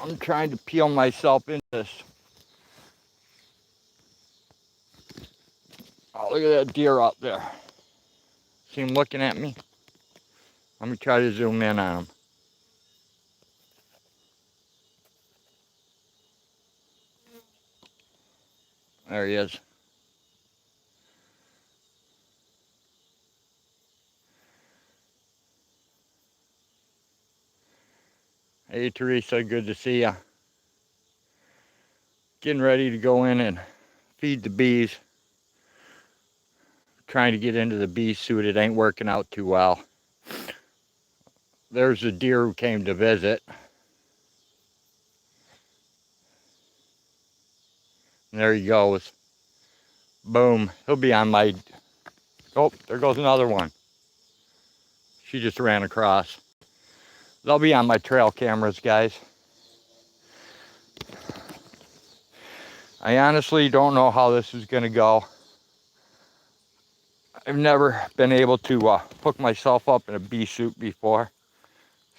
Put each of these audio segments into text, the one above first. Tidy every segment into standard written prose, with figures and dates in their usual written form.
I'm trying to peel myself into this. Oh, look at that deer up there. See him looking at me? Let me try to zoom in on him. There he is. Hey, Teresa, good to see ya. Getting ready to go in and feed the bees. Trying to get into the bee suit. It ain't working out too well. There's a deer who came to visit. And there he goes. Boom. He'll be on my... Oh, there goes another one. She just ran across. They'll be on my trail cameras, guys. I honestly don't know how this is going to go. I've never been able to hook myself up in a bee suit before.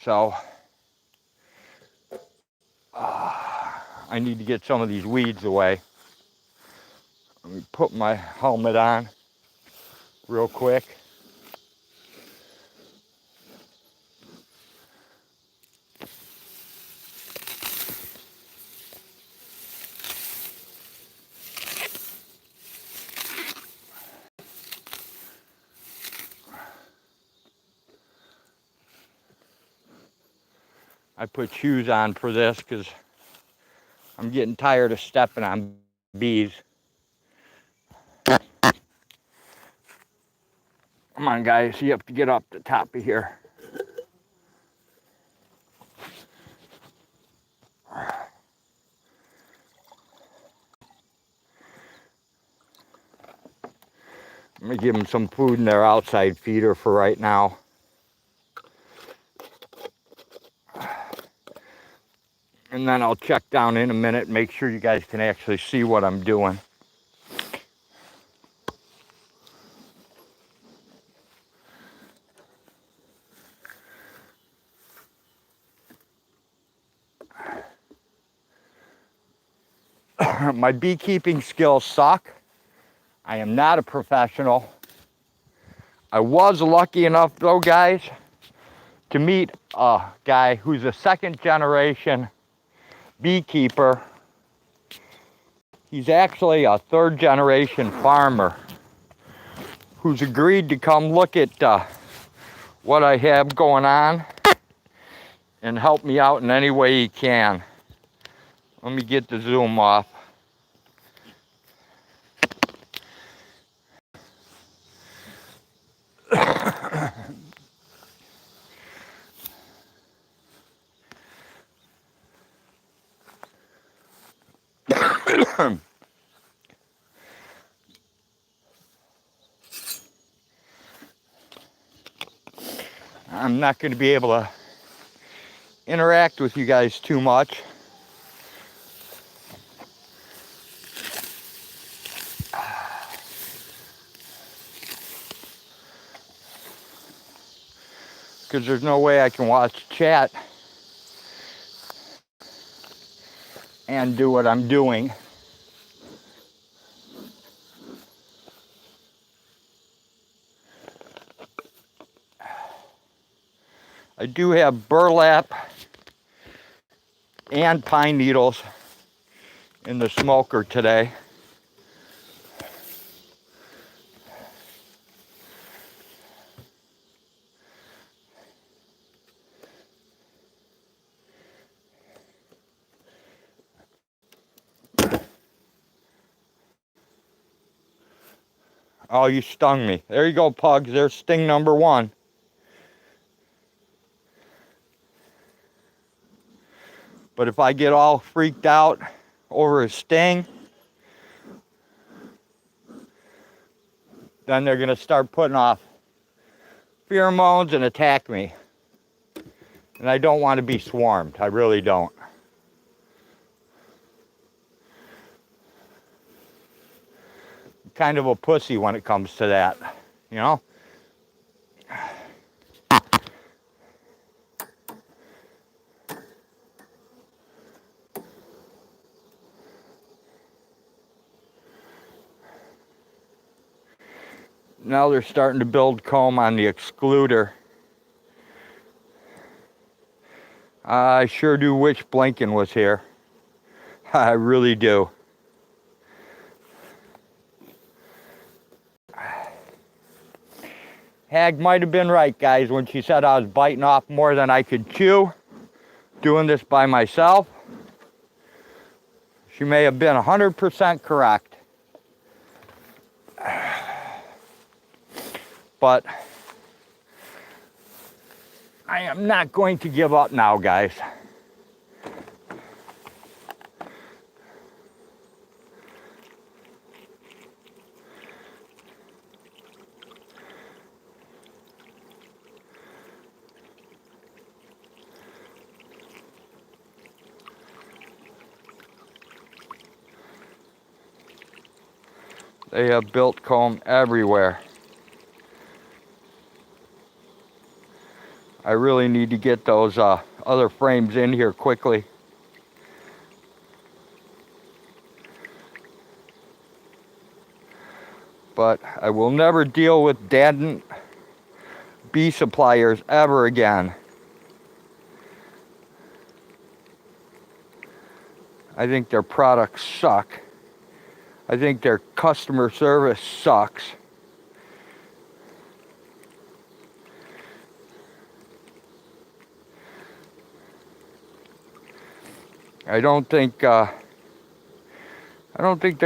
So, I need to get some of these weeds away. Let me put my helmet on real quick. I put shoes on for this because I'm getting tired of stepping on bees. Come on, guys, you have to get up the top of here. Let me give them some food in their outside feeder for right now. And then I'll check down in a minute and make sure you guys can actually see what I'm doing. My beekeeping skills suck. I am not a professional. I was lucky enough though, guys, to meet a guy who's a second generation beekeeper. He's actually a third generation farmer who's agreed to come look at what I have going on and help me out in any way he can. Let me get the zoom off. I'm not going to be able to interact with you guys too much. Because there's no way I can watch chat and do what I'm doing. I do have burlap and pine needles in the smoker today. Oh, you stung me. There you go, pugs. There's sting number one. But if I get all freaked out over a sting, then they're going to start putting off pheromones and attack me. And I don't want to be swarmed. I really don't. I'm kind of a pussy when it comes to that, you know? Now they're starting to build comb on the excluder. I sure do wish Blinken was here. I really do. Hag might have been right, guys, when she said I was biting off more than I could chew, doing this by myself. She may have been 100% correct. But I am not going to give up now, guys. They have built comb everywhere. I really need to get those other frames in here quickly. But I will never deal with dead bee suppliers ever again. I think their products suck. I think their customer service sucks. I don't think they're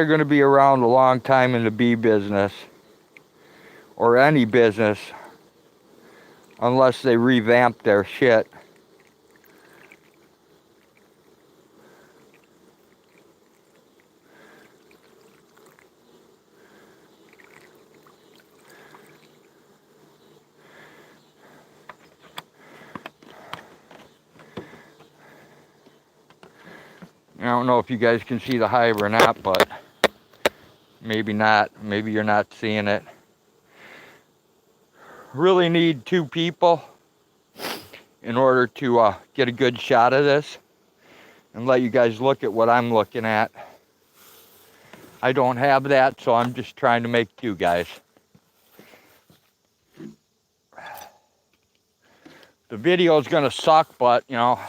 going to be around a long time in the bee business or any business unless they revamp their shit. I don't know if you guys can see the hive or not, but maybe not. Maybe you're not seeing it. Really need 2 people in order to get a good shot of this and let you guys look at what I'm looking at. I don't have that, so I'm just trying to make 2 guys. The video is gonna suck, but you know,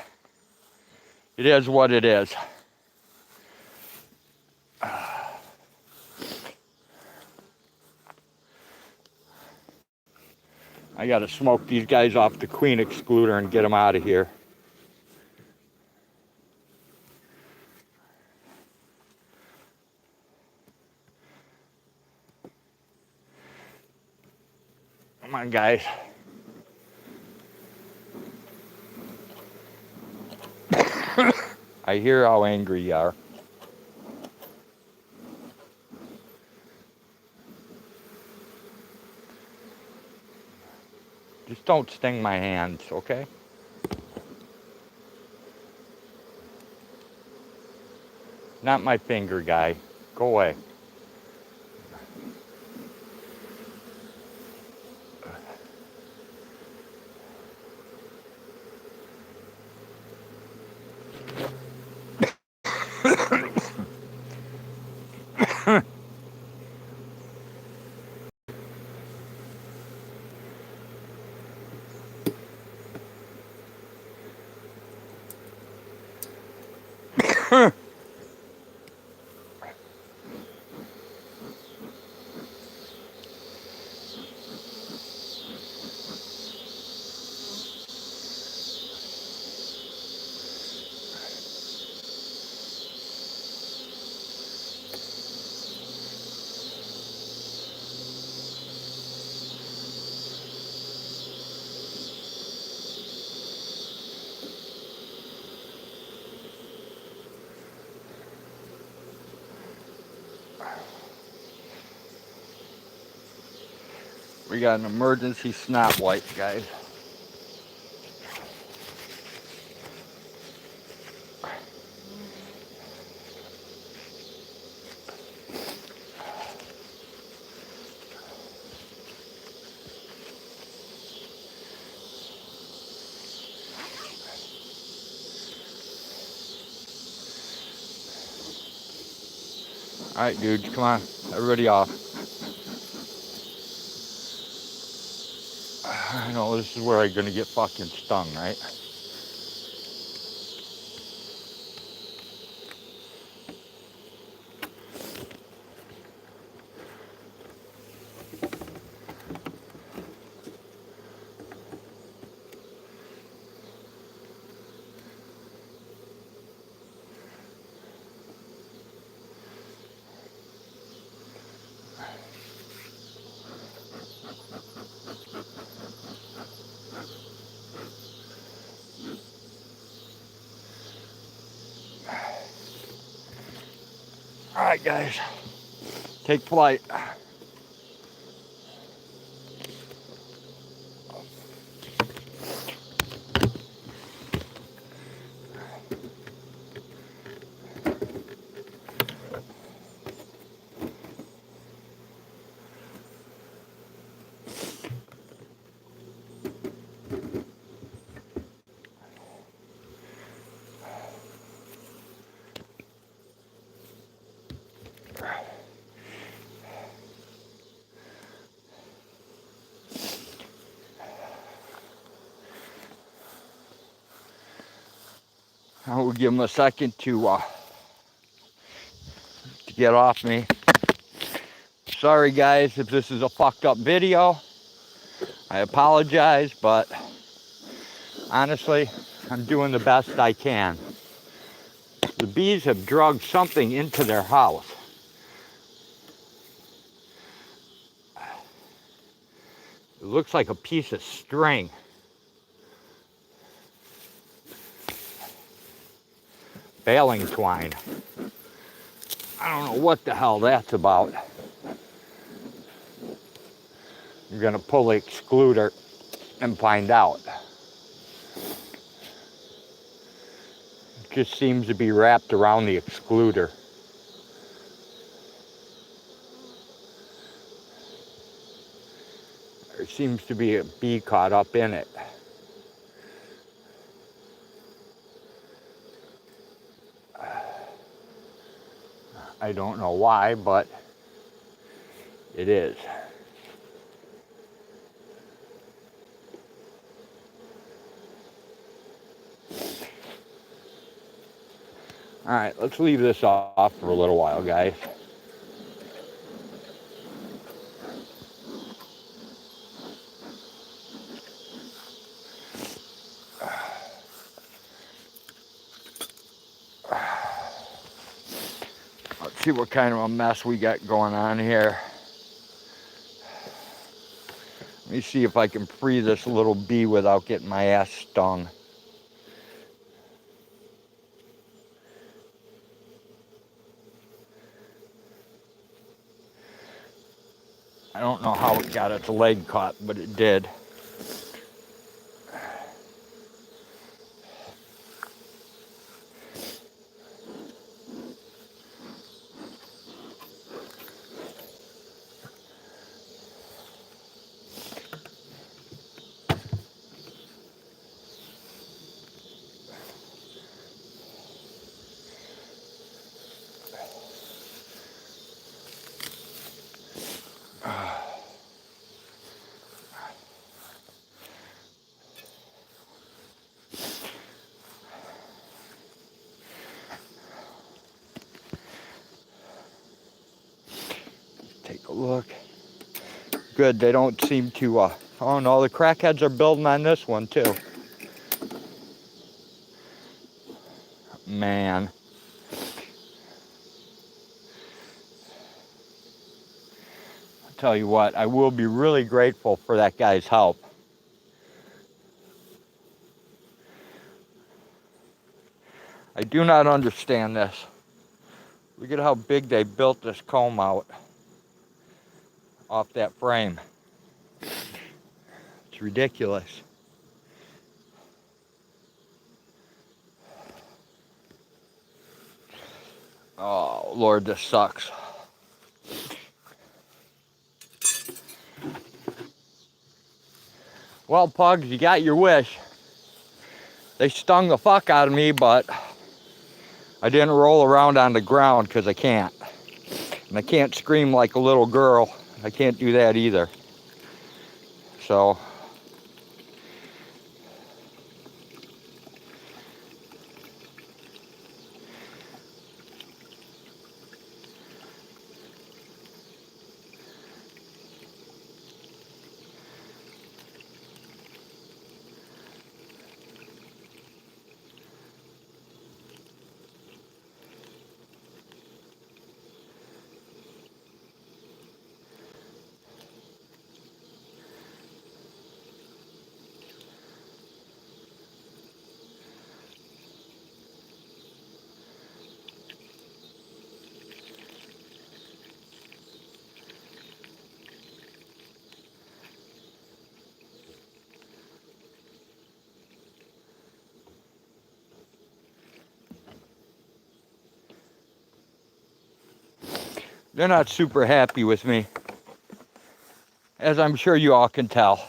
it is what it is. I gotta smoke these guys off the queen excluder and get them out of here. Come on, guys. I hear how angry you are. Just don't sting my hands, okay? Not my finger, guy. Go away. We got an emergency snot wipe, guys. All right, dudes, come on. Everybody off. You know, this is where I'm gonna get fucking stung, right? All right, guys, take flight. I will give him a second to get off me. Sorry guys if this is a fucked up video. I apologize, but honestly, I'm doing the best I can. The bees have drugged something into their house. It looks like a piece of string. Baling twine. I don't know what the hell that's about. I'm gonna pull the excluder and find out. It just seems to be wrapped around the excluder. There seems to be a bee caught up in it. I don't know why, but it is. All right, let's leave this off for a little while, guys. Let's see what kind of a mess we got going on here. Let me see if I can free this little bee without getting my ass stung. I don't know how it got its leg caught, but it did. Take a look. Good, they don't seem to, oh no, the crackheads are building on this one too. Man. I'll tell you what, I will be really grateful for that guy's help. I do not understand this. Look at how big they built this comb out off that frame. It's ridiculous. Oh, Lord, this sucks. Well, pugs, you got your wish. They stung the fuck out of me, but I didn't roll around on the ground because I can't. And I can't scream like a little girl. I can't do that either. So, They're not super happy with me, as I'm sure you all can tell.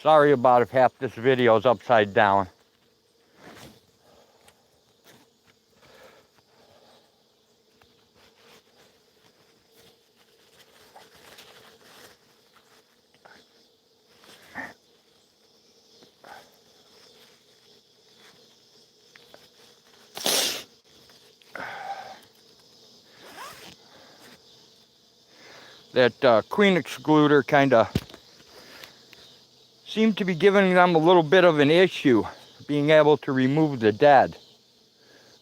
Sorry about if half this video is upside down. That queen excluder kind of seemed to be giving them a little bit of an issue being able to remove the dead.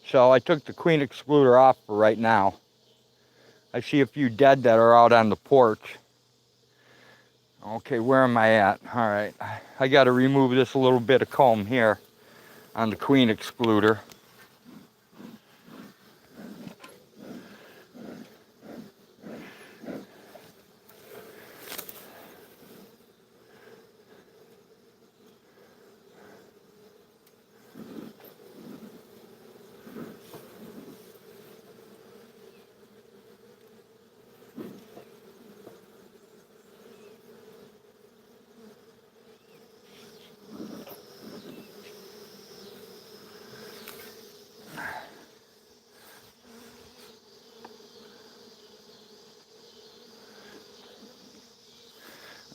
So I took the queen excluder off for right now. I see a few dead that are out on the porch. Okay, where am I at? All right, I got to remove this little bit of comb here on the queen excluder.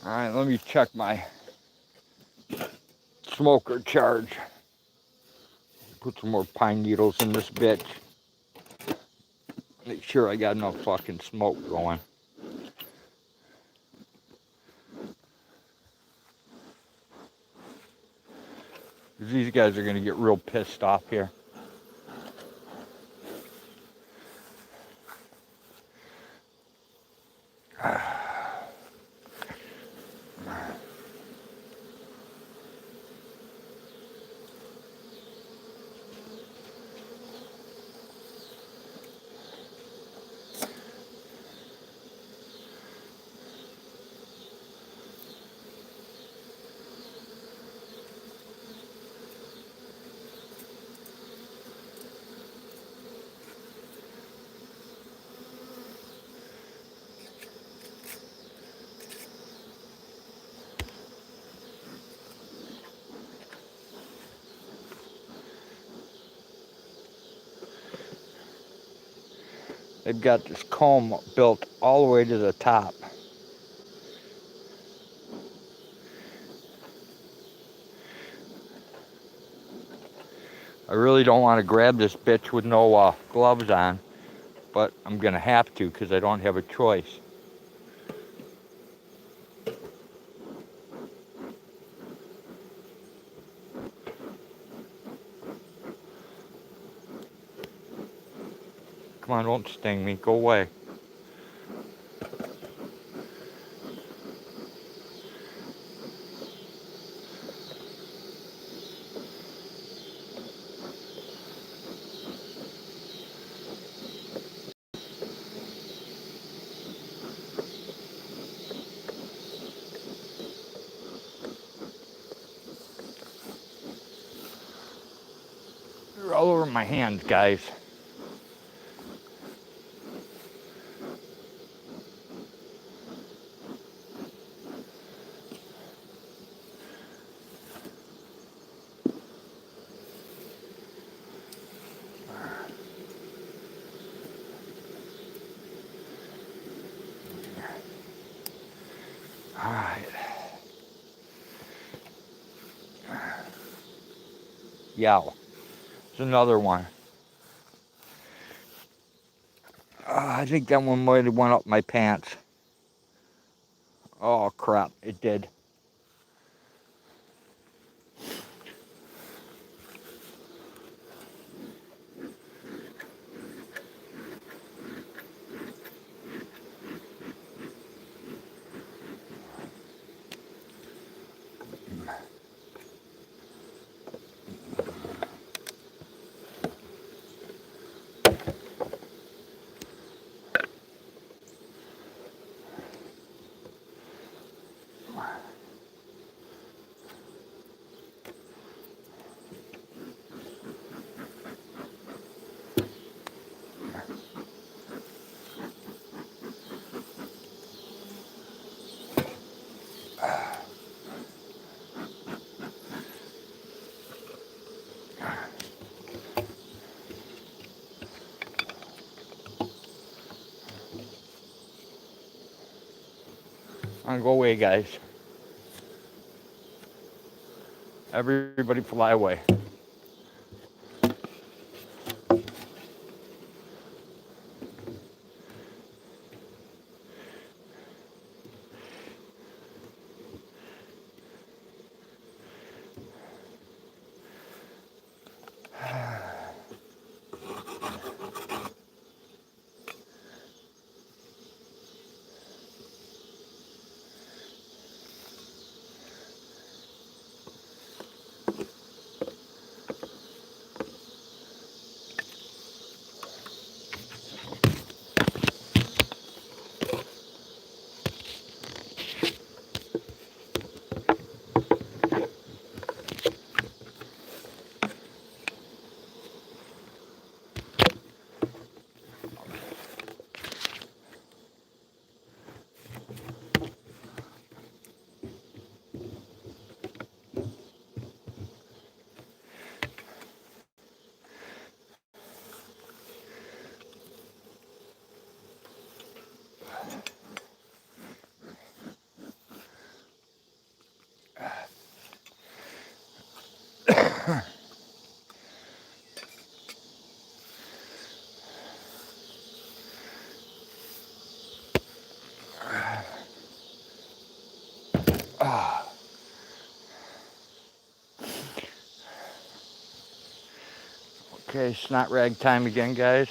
All right, let me check my smoker charge. Put some more pine needles in this bitch. Make sure I got enough fucking smoke going. These guys are gonna get real pissed off here. They've got this comb built all the way to the top. I really don't want to grab this bitch with no gloves on, but I'm gonna have to because I don't have a choice. Come on, don't sting me. Go away. You're all over my hands, guys. All right. Yow. There's another one. I think that one might have went up my pants. Oh crap, it did. On, go away, guys. Everybody fly away. Okay, snot rag time again, guys.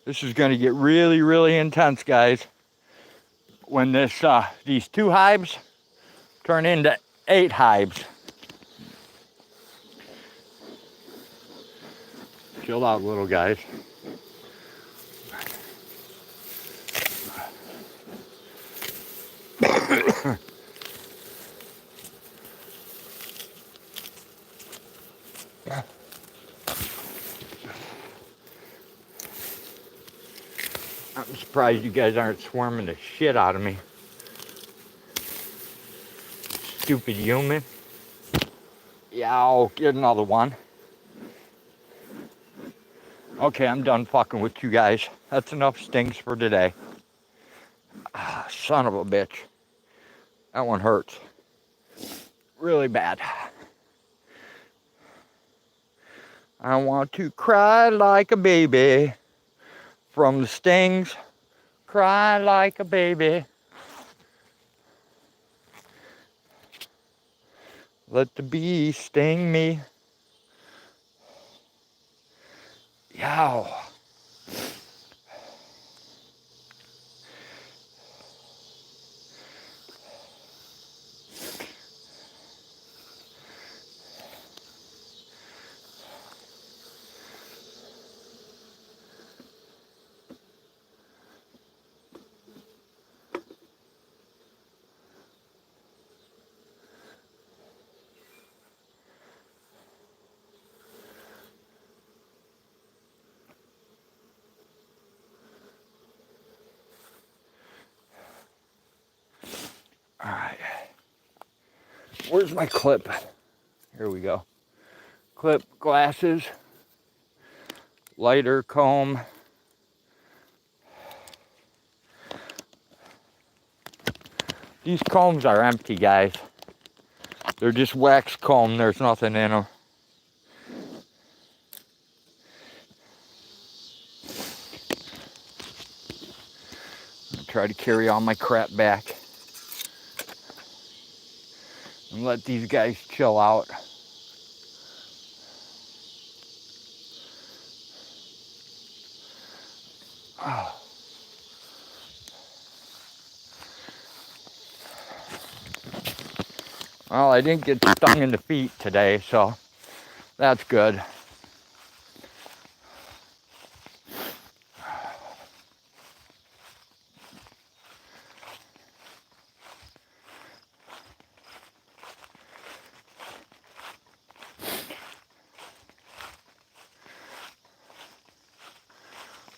This is going to get really, really intense, guys. When these 2 hives turn into 8 hives. Chill out, little guys. I'm surprised you guys aren't swarming the shit out of me. Stupid human. Yeah, I'll get another one. Okay, I'm done fucking with you guys. That's enough stings for today. Ah, son of a bitch. That one hurts. Really bad. I want to cry like a baby. From the stings, cry like a baby. Let the bee sting me. Yow. All right. Where's my clip? Here we go. Clip, glasses, lighter, comb. These combs are empty, guys. They're just wax comb. There's nothing in them. I'll try to carry all my crap back and let these guys chill out. Oh. Well, I didn't get stung in the feet today, so that's good.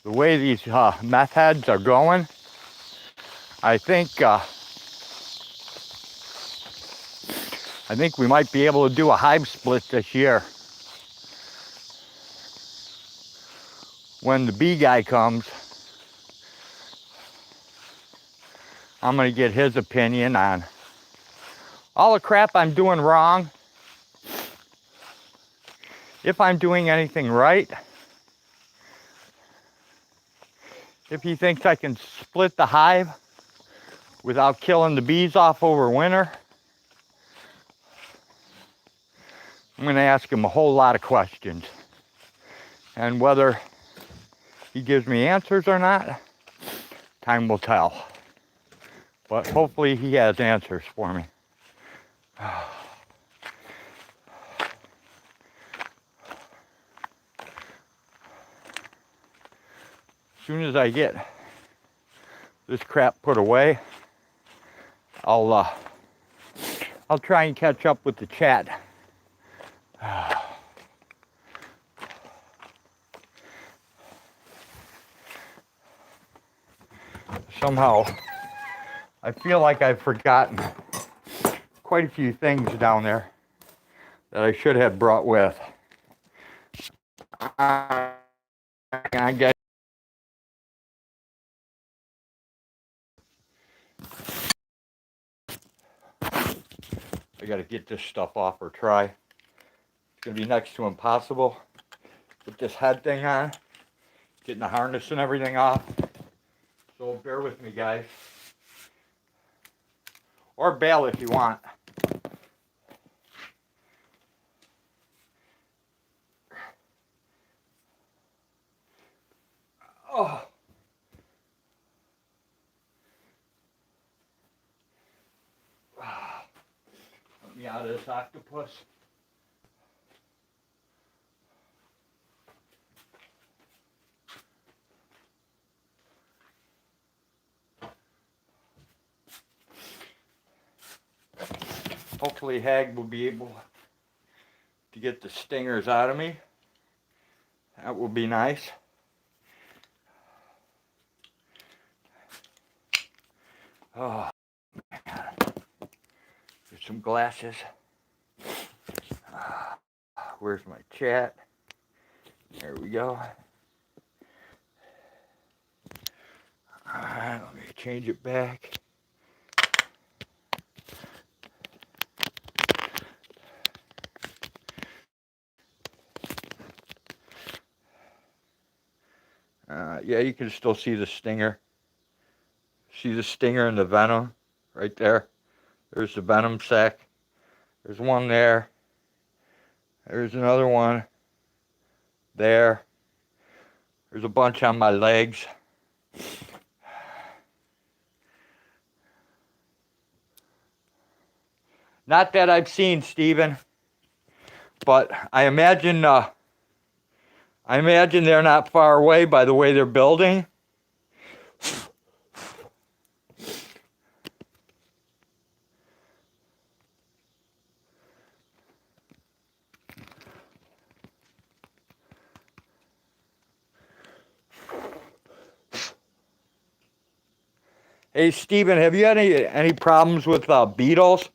the way these meth heads are going, I think we might be able to do a hive split this year. When the bee guy comes, I'm gonna get his opinion on all the crap I'm doing wrong, if I'm doing anything right, if he thinks I can split the hive without killing the bees off over winter. I'm going to ask him a whole lot of questions. And whether he gives me answers or not, time will tell. But hopefully he has answers for me. As soon as I get this crap put away, I'll try and catch up with the chat. Somehow, I feel like I've forgotten quite a few things down there that I should have brought with. I guess I gotta get this stuff off or try. It's gonna be next to impossible. Put this head thing on, getting the harness and everything off. So bear with me, guys. Or bail if you want. Oh. Let me out of this octopus. Hopefully Hag will be able to get the stingers out of me. That will be nice. Oh, man. There's some glasses. Where's my chat? There we go. Alright, let me change it back. Yeah, you can still see the stinger. See the stinger and the venom right there? There's the venom sac. There's one there. There's another one there. There's a bunch on my legs. Not that I've seen, Stephen, but I imagine they're not far away by the way they're building. Hey, Stephen, have you had any problems with beetles?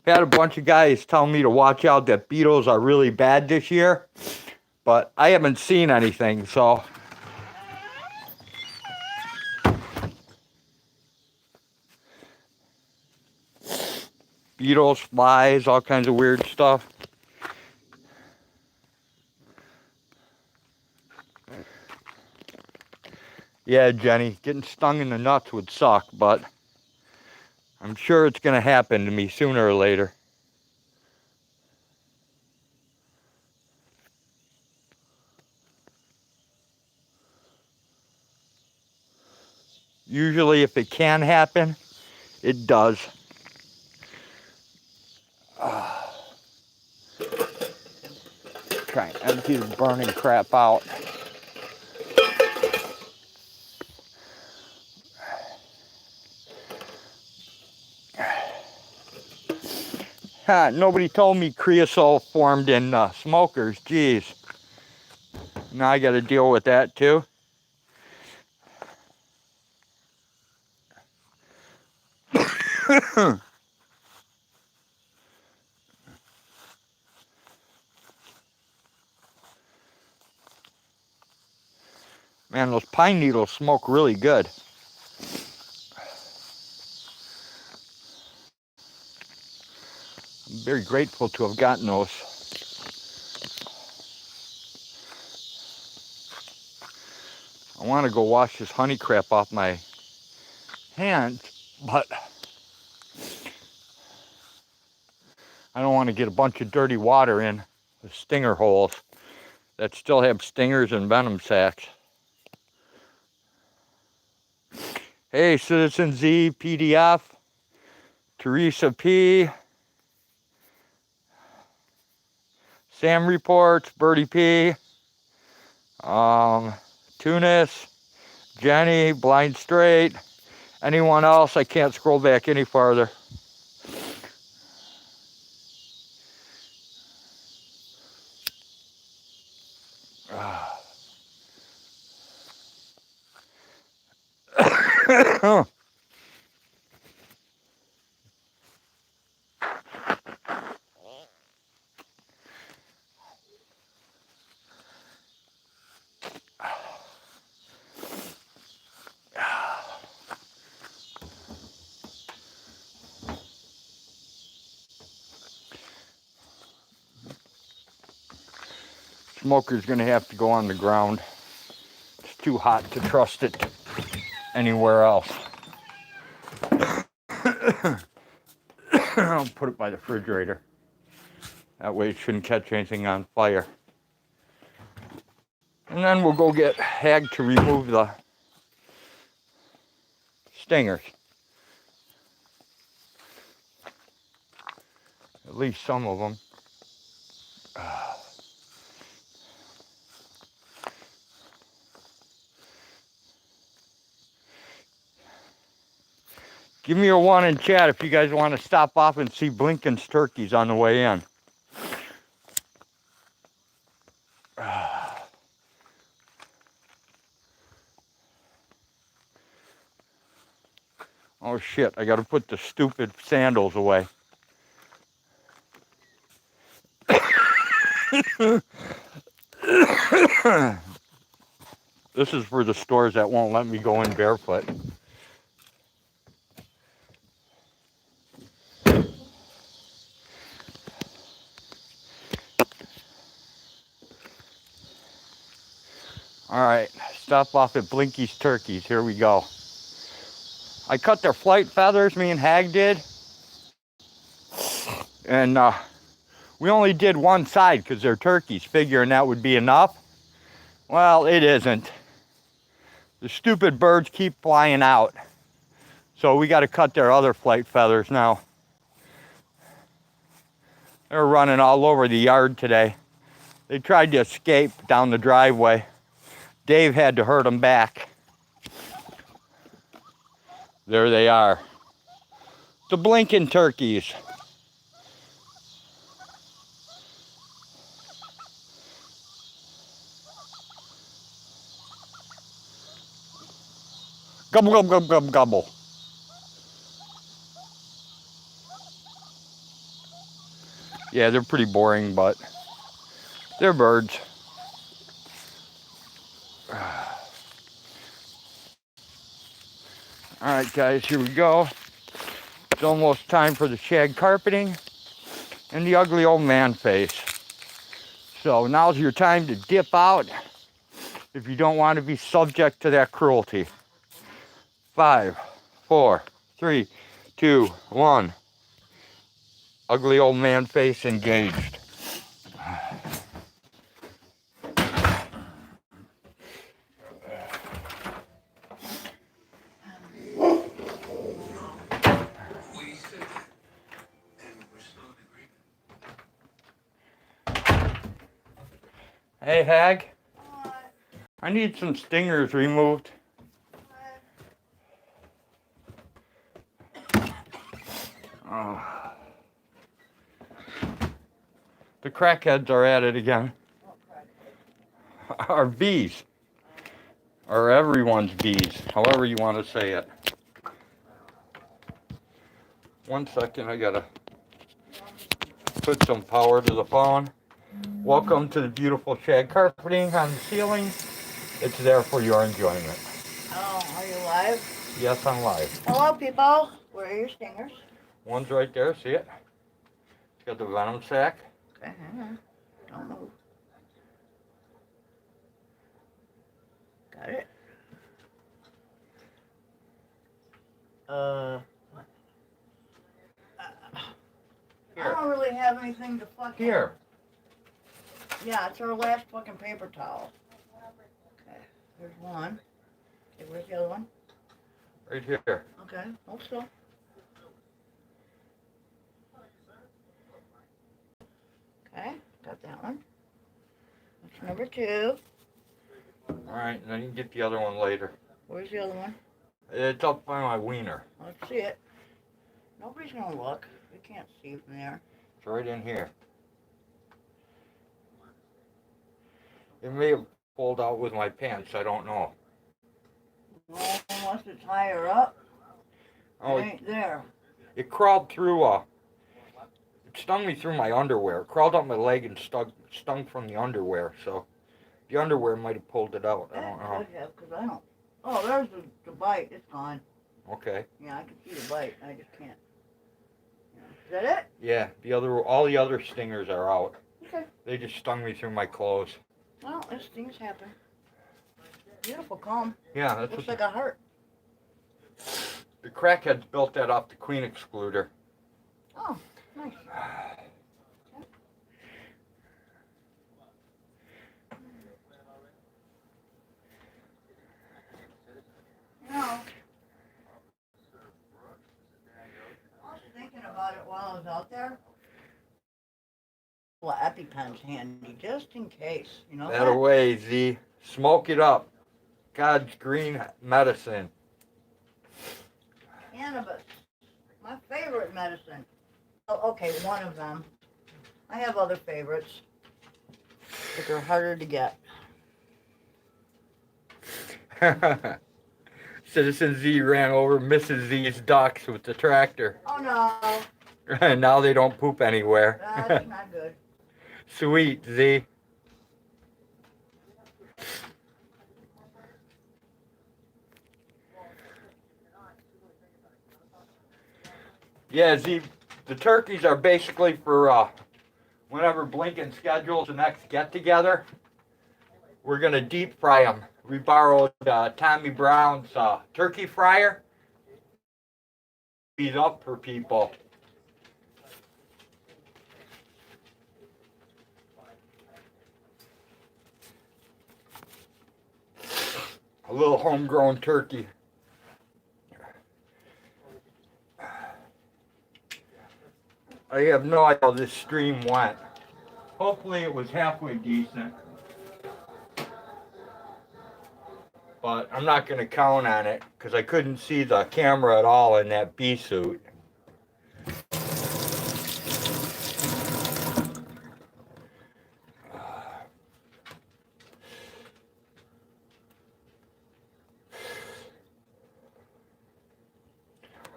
I've had a bunch of guys telling me to watch out that beetles are really bad this year, but I haven't seen anything, so. Beetles, flies, all kinds of weird stuff. Yeah, Jenny, getting stung in the nuts would suck, but I'm sure it's going to happen to me sooner or later. Usually, if it can happen, it does. Try and empty the burning crap out. Nobody told me creosote formed in smokers. Jeez. Now I got to deal with that too. Man, those pine needles smoke really good. I'm very grateful to have gotten those. I want to go wash this honey crap off my hands, but I don't want to get a bunch of dirty water in the stinger holes that still have stingers and venom sacs. Hey, Citizen Z, PDF, Teresa P, Sam Reports, Birdie P, Tunis, Jenny, Blind Straight, anyone else? I can't scroll back any farther. Smoker's gonna have to go on the ground. It's too hot to trust it anywhere else. I'll put it by the refrigerator. That way it shouldn't catch anything on fire. And then we'll go get Hag to remove the stingers. At least some of them. Give me a 1 in chat if you guys want to stop off and see Blinken's turkeys on the way in. Oh shit, I gotta put the stupid sandals away. This is for the stores that won't let me go in barefoot. All right, stop off at Blinky's Turkeys. Here we go. I cut their flight feathers, me and Hag did. And we only did one side because they're turkeys, figuring that would be enough. Well, it isn't. The stupid birds keep flying out. So we got to cut their other flight feathers now. They're running all over the yard today. They tried to escape down the driveway. Dave had to herd them back. There they are. The blinking turkeys. Gobble, gobble, gobble, gobble, gobble. Yeah, they're pretty boring, but they're birds. All right, guys, here we go. It's almost time for the shag carpeting and the ugly old man face. So now's your time to dip out if you don't want to be subject to that cruelty. 5, 4, 3, 2, 1. Ugly old man face engaged. Hey, Hag. What? I need some stingers removed. Oh. The crackheads are at it again. our bees, or everyone's bees, however you want to say it. 1 second, I gotta put some power to the phone. Welcome to the beautiful shag carpeting on the ceiling. It's there for your enjoyment. Oh, are you live? Yes, I'm live. Hello, people. Where are your stingers? One's right there, see it? It's got the venom sac. Okay, hang on. Don't move. Got it. I don't really have anything to fucking... Here. Yeah, it's our last fucking paper towel. Okay, here's one. Okay, where's the other one? Right here. Okay, hold still. Okay, got that one. That's number 2. Alright, and then you can get the other one later. Where's the other one? It's up by my wiener. Let's see it. Nobody's gonna look. We can't see from there. It's right in here. It may have pulled out with my pants, I don't know. Well, unless it's higher up, Oh, it ain't there. it crawled through, it stung me through my underwear. It crawled up my leg and stung from the underwear, so the underwear might have pulled it out. I don't know. It could have, because I don't... Oh, there's the bite. It's gone. Okay. Yeah, I can see the bite. I just can't. Yeah. Is that it? Yeah, all the other stingers are out. Okay. They just stung me through my clothes. Well, these things happen. Beautiful comb. Yeah, that's Looks what like a heart. the crackheads built that off the queen excluder. Oh, nice. You know, I was thinking about it while I was out there. Well, EpiPen's handy, just in case. You know That away, Z. Smoke it up. God's green medicine. Cannabis. My favorite medicine. Oh, okay, one of them. I have other favorites, but they're harder to get. Citizen Z ran over Mrs. Z's ducks with the tractor. Oh no, And now they don't poop anywhere. that's not good. Sweet, Z. Yeah, Z, the turkeys are basically for whenever Blinken schedules the next get-together, we're going to deep fry them. We borrowed Tommy Brown's turkey fryer. Beat up for people. A little homegrown turkey. I have no idea how this stream went. Hopefully it was halfway decent. But I'm not going to count on it because I couldn't see the camera at all in that bee suit.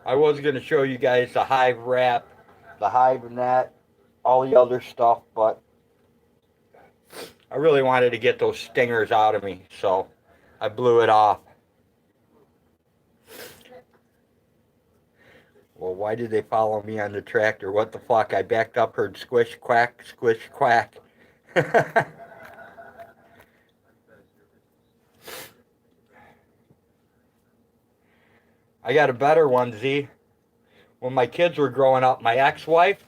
I was going to show you guys the hive wrap, the hive net, all the other stuff, but I really wanted to get those stingers out of me, so I blew it off. Well, why did they follow me on the tractor? What the fuck? I backed up, heard squish, quack, squish, quack. I got a better one, Z. When my kids were growing up, my ex-wife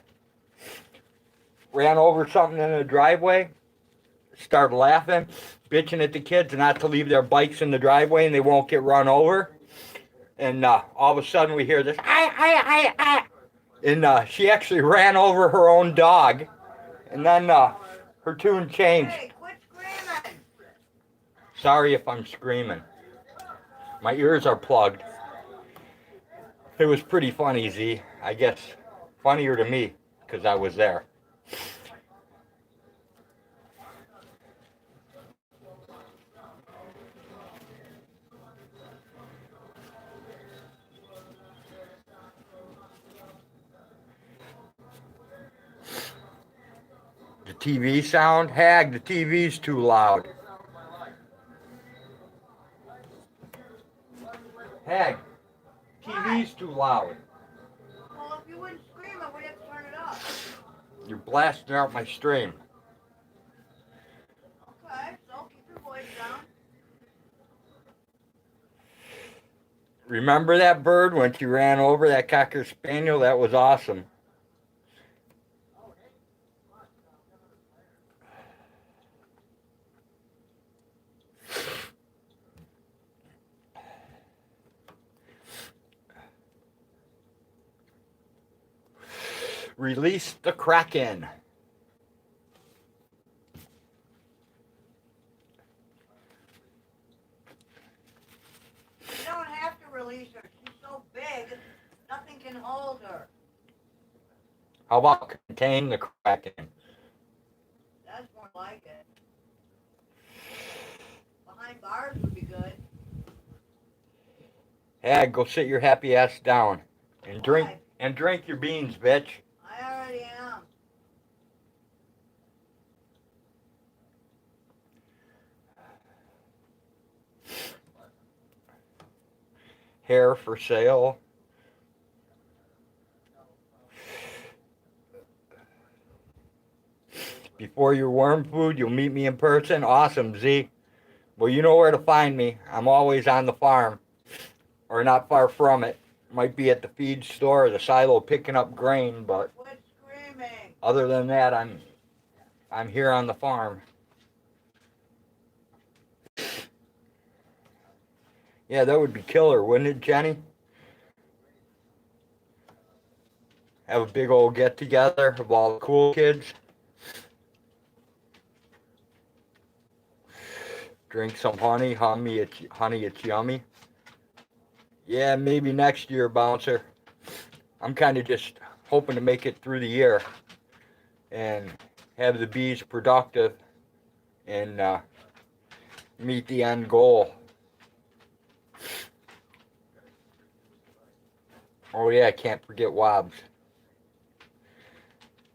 ran over something in the driveway, started laughing, bitching at the kids not to leave their bikes in the driveway and they won't get run over. And all of a sudden we hear this, and she actually ran over her own dog. And then her tune changed. Hey, quit screaming! Sorry if I'm screaming. My ears are plugged. It was pretty funny, Z. I guess funnier to me because I was there. TV sound? Hag, the TV's too loud. Hag, TV's too loud. Well, if you wouldn't scream, I would have to turn it up. You're blasting out my stream. Okay, so keep your voice down. Remember that bird when she ran over that Cocker Spaniel? That was awesome. Release the Kraken. You don't have to release her. She's so big, nothing can hold her. How about contain the Kraken? That's more like it. Behind bars would be good. Hag, go sit your happy ass down and drink Why? and drink your beans, bitch. I already am. Hair for sale. Before your worm food, you'll meet me in person. Awesome, Z. Well, you know where to find me. I'm always on the farm, or not far from it. Might be at the feed store or the silo picking up grain, but Quit screaming. other than that, I'm here on the farm. Yeah, that would be killer, wouldn't it, Jenny? Have a big old get together of all the cool kids. Drink some honey. Honey, it's yummy. Yeah, maybe next year, Bouncer. I'm kind of just hoping to make it through the year and have the bees productive and meet the end goal. Oh yeah, I can't forget Wobbs.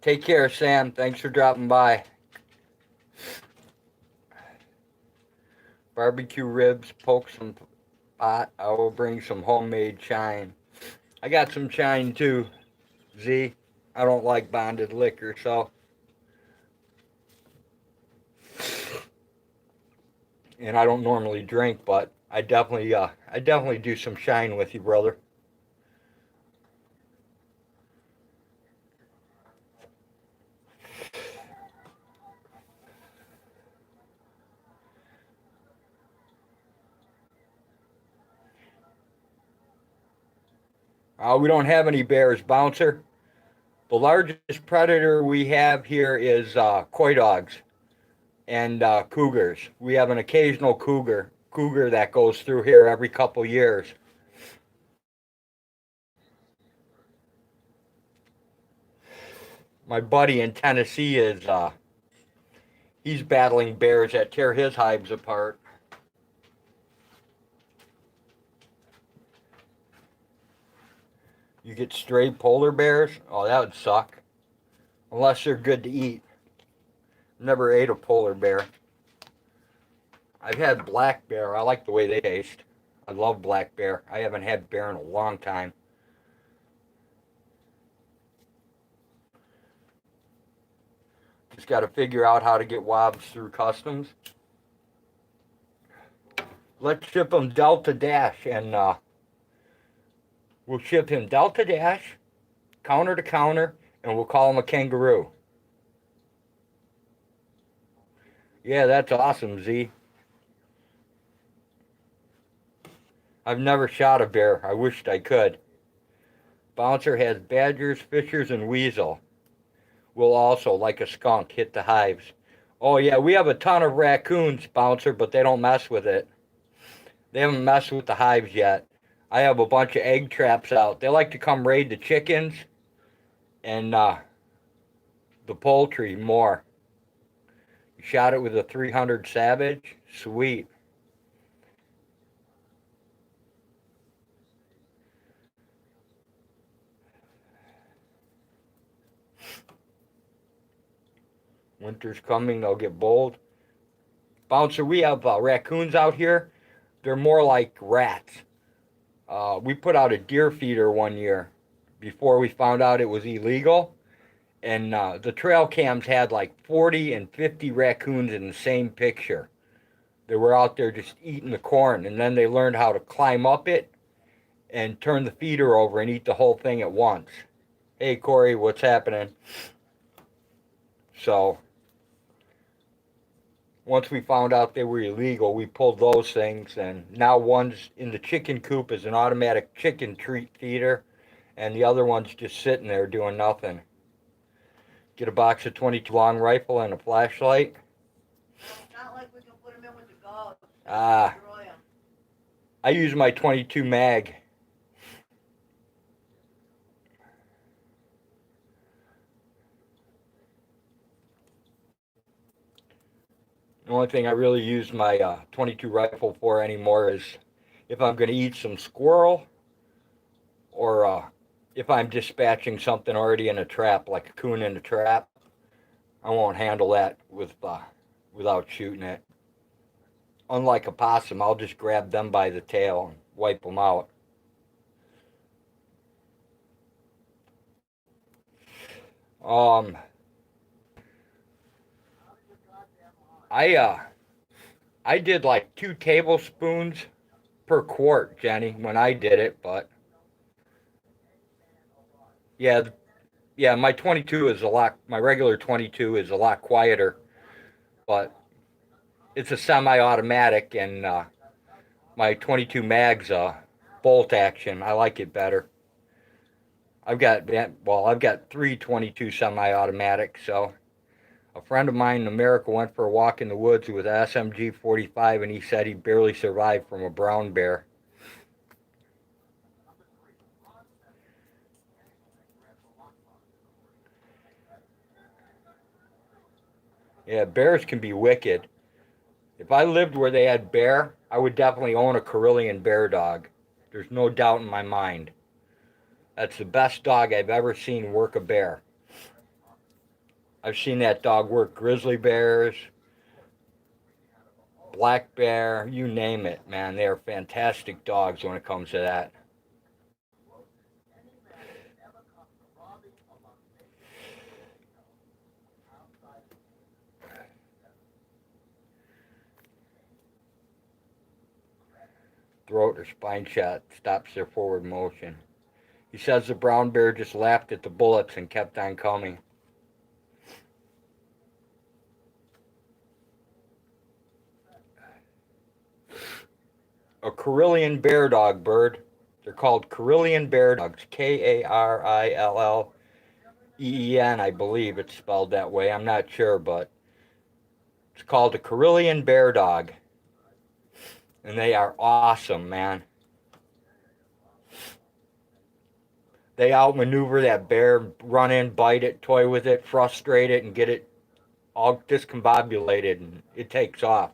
Take care, Sam. Thanks for dropping by. Barbecue ribs, poke some pot. I will bring some homemade chine. I got some chine too, Z. I don't like bonded liquor, so. And I don't normally drink, but I definitely do some shine with you, brother. We don't have any bears, Bouncer. The largest predator we have here is coy dogs and cougars. We have an occasional cougar that goes through here every couple years. My buddy in Tennessee is he's battling bears that tear his hives apart. You get stray polar bears? Oh, that would suck. Unless they're good to eat. Never ate a polar bear. I've had black bear. I like the way they taste. I love black bear. I haven't had bear in a long time. Just got to figure out how to get Wobbs through customs. Let's ship him Delta Dash, and we'll ship him Delta Dash, counter to counter, and we'll call him a kangaroo. Yeah, that's awesome, Z. I've never shot a bear. I wished I could. Bouncer has badgers, fishers, and weasel. Will also, like a skunk, hit the hives. Oh yeah, we have a ton of raccoons, Bouncer, but they don't mess with it. They haven't messed with the hives yet. I have a bunch of egg traps out. They like to come raid the chickens and the poultry more. You shot it with a 300 Savage? Sweet. Winter's coming, they'll get bold. Bouncer, we have raccoons out here. They're more like rats. We put out a deer feeder one year before we found out it was illegal. And the trail cams had like 40 and 50 raccoons in the same picture. They were out there just eating the corn. And then they learned how to climb up it and turn the feeder over and eat the whole thing at once. Hey, Corey, what's happening? So, once we found out they were illegal, we pulled those things. And now one's in the chicken coop as an automatic chicken treat feeder. And the other one's just sitting there doing nothing. Get a box of 22 long rifle and a flashlight. It's not like we can put them in with the dogs. Ah. Destroy 'em. I use my 22 mag. The only thing I really use my 22 rifle for anymore is if I'm going to eat some squirrel, or if I'm dispatching something already in a trap, like a coon in a trap. I won't handle that without shooting it. Unlike a possum, I'll just grab them by the tail and wipe them out. I did like 2 tablespoons per quart, Jenny, when I did it, but yeah, my 22 is my regular 22 is a lot quieter, but it's a semi-automatic, and my 22 mag's bolt action. I like it better. I've got 3 22 semi-automatics. So a friend of mine in America went for a walk in the woods with an SMG 45, and he said he barely survived from a brown bear. Yeah, bears can be wicked. If I lived where they had bear, I would definitely own a Karelian bear dog. There's no doubt in my mind. That's the best dog I've ever seen work a bear. I've seen that dog work grizzly bears, black bear, you name it, man. They are fantastic dogs when it comes to that. Throat or spine shot stops their forward motion. He says the brown bear just laughed at the bullets and kept on coming. A Karelian bear dog, Bird. They're called Karelian bear dogs. Karillien, I believe it's spelled that way. I'm not sure, but it's called a Karelian bear dog. And they are awesome, man. They outmaneuver that bear, run in, bite it, toy with it, frustrate it, and get it all discombobulated, and it takes off.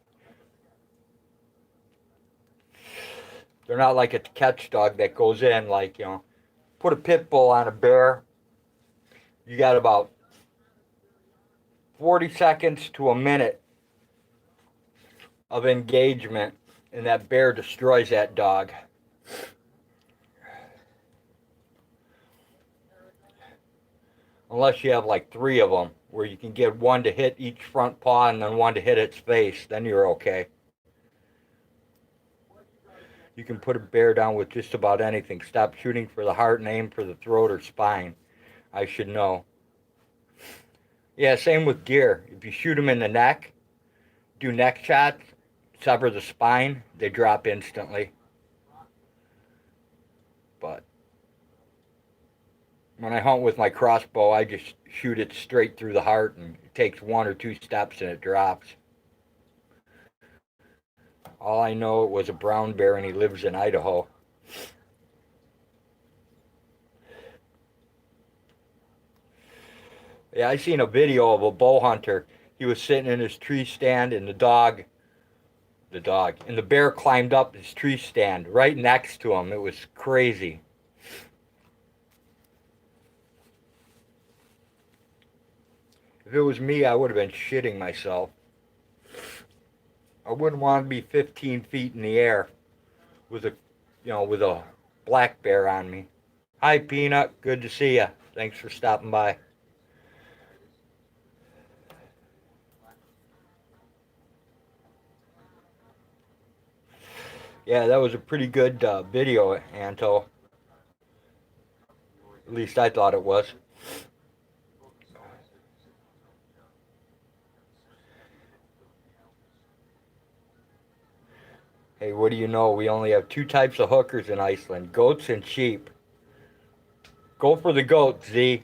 They're not like a catch dog that goes in, like, put a pit bull on a bear. You got about 40 seconds to a minute of engagement, and that bear destroys that dog. Unless you have like 3 of them, where you can get one to hit each front paw and then one to hit its face, then you're okay. You can put a bear down with just about anything. Stop shooting for the heart and aim for the throat or spine. I should know. Yeah, same with deer. If you shoot them in the neck, do neck shots, sever the spine, they drop instantly. But when I hunt with my crossbow, I just shoot it straight through the heart, and it takes 1 or 2 steps and it drops. All I know, it was a brown bear, and he lives in Idaho. Yeah, I seen a video of a bow hunter. He was sitting in his tree stand, and and the bear climbed up his tree stand right next to him. It was crazy. If it was me, I would have been shitting myself. I wouldn't want to be 15 feet in the air with a black bear on me. Hi, Peanut. Good to see ya. Thanks for stopping by. Yeah, that was a pretty good video, Anto. At least I thought it was. Hey, what do you know? We only have two types of hookers in Iceland, goats and sheep. Go for the goats, Z.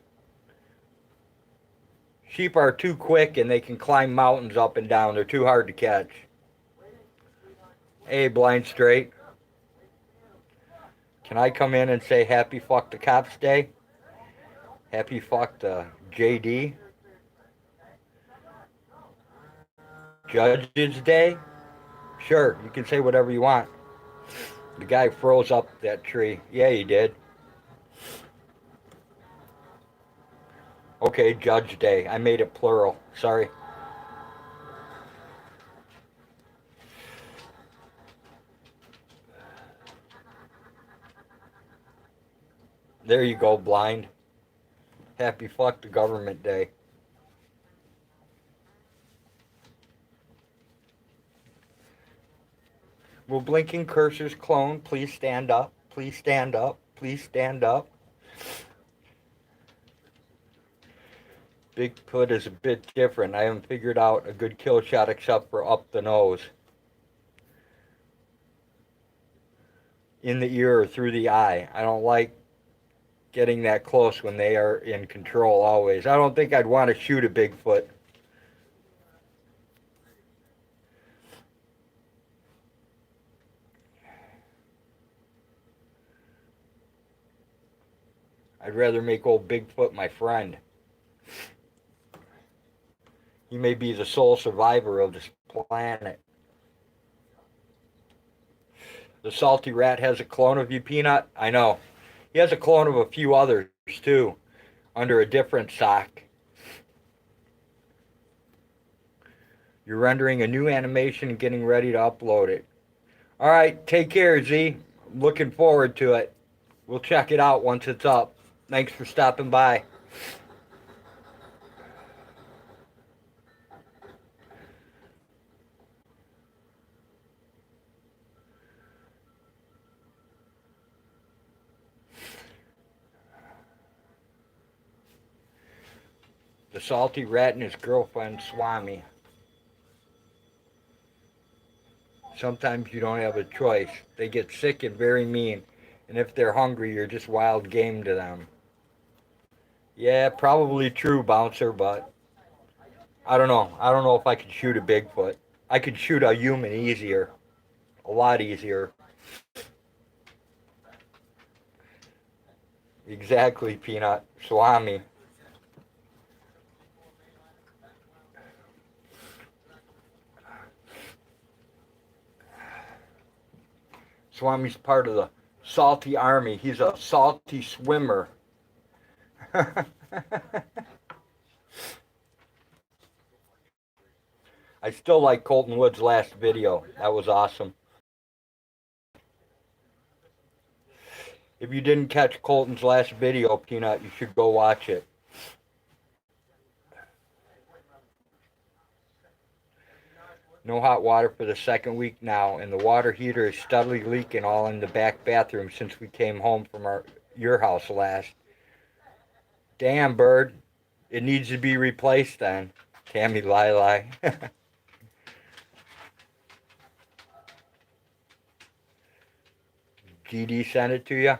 Sheep are too quick and they can climb mountains up and down. They're too hard to catch. Hey, Blind Straight. Can I come in and say happy fuck the cops day? Happy fuck the JD? Judges Day? Sure, you can say whatever you want. The guy froze up that tree. Yeah, he did. Okay, Judge Day. I made it plural. Sorry. There you go, Blind. Happy fuck the government day. Will blinking cursors clone please stand up? Please stand up. Please stand up. Bigfoot is a bit different. I haven't figured out a good kill shot except for up the nose. In the ear or through the eye. I don't like getting that close when they are in control always. I don't think I'd want to shoot a Bigfoot. I'd rather make old Bigfoot my friend. He may be the sole survivor of this planet. The salty rat has a clone of you, Peanut? I know. He has a clone of a few others, too, under a different sock. You're rendering a new animation and getting ready to upload it. All right, take care, Z. I'm looking forward to it. We'll check it out once it's up. Thanks for stopping by. The salty rat and his girlfriend, Swami. Sometimes you don't have a choice. They get sick and very mean. And if they're hungry, you're just wild game to them. Yeah, probably true, Bouncer, but I don't know. I don't know if I could shoot a Bigfoot. I could shoot a human easier. A lot easier. Exactly, Peanut. Swami. Swami's part of the salty army. He's a salty swimmer. I still like Colton Wood's last video. That was awesome. If you didn't catch Colton's last video, Peanut, you should go watch it. No hot water for the second week now, and the water heater is steadily leaking all in the back bathroom since we came home from your house last. Damn, Bird. It needs to be replaced then. Tammy Lili. GD sent it to you?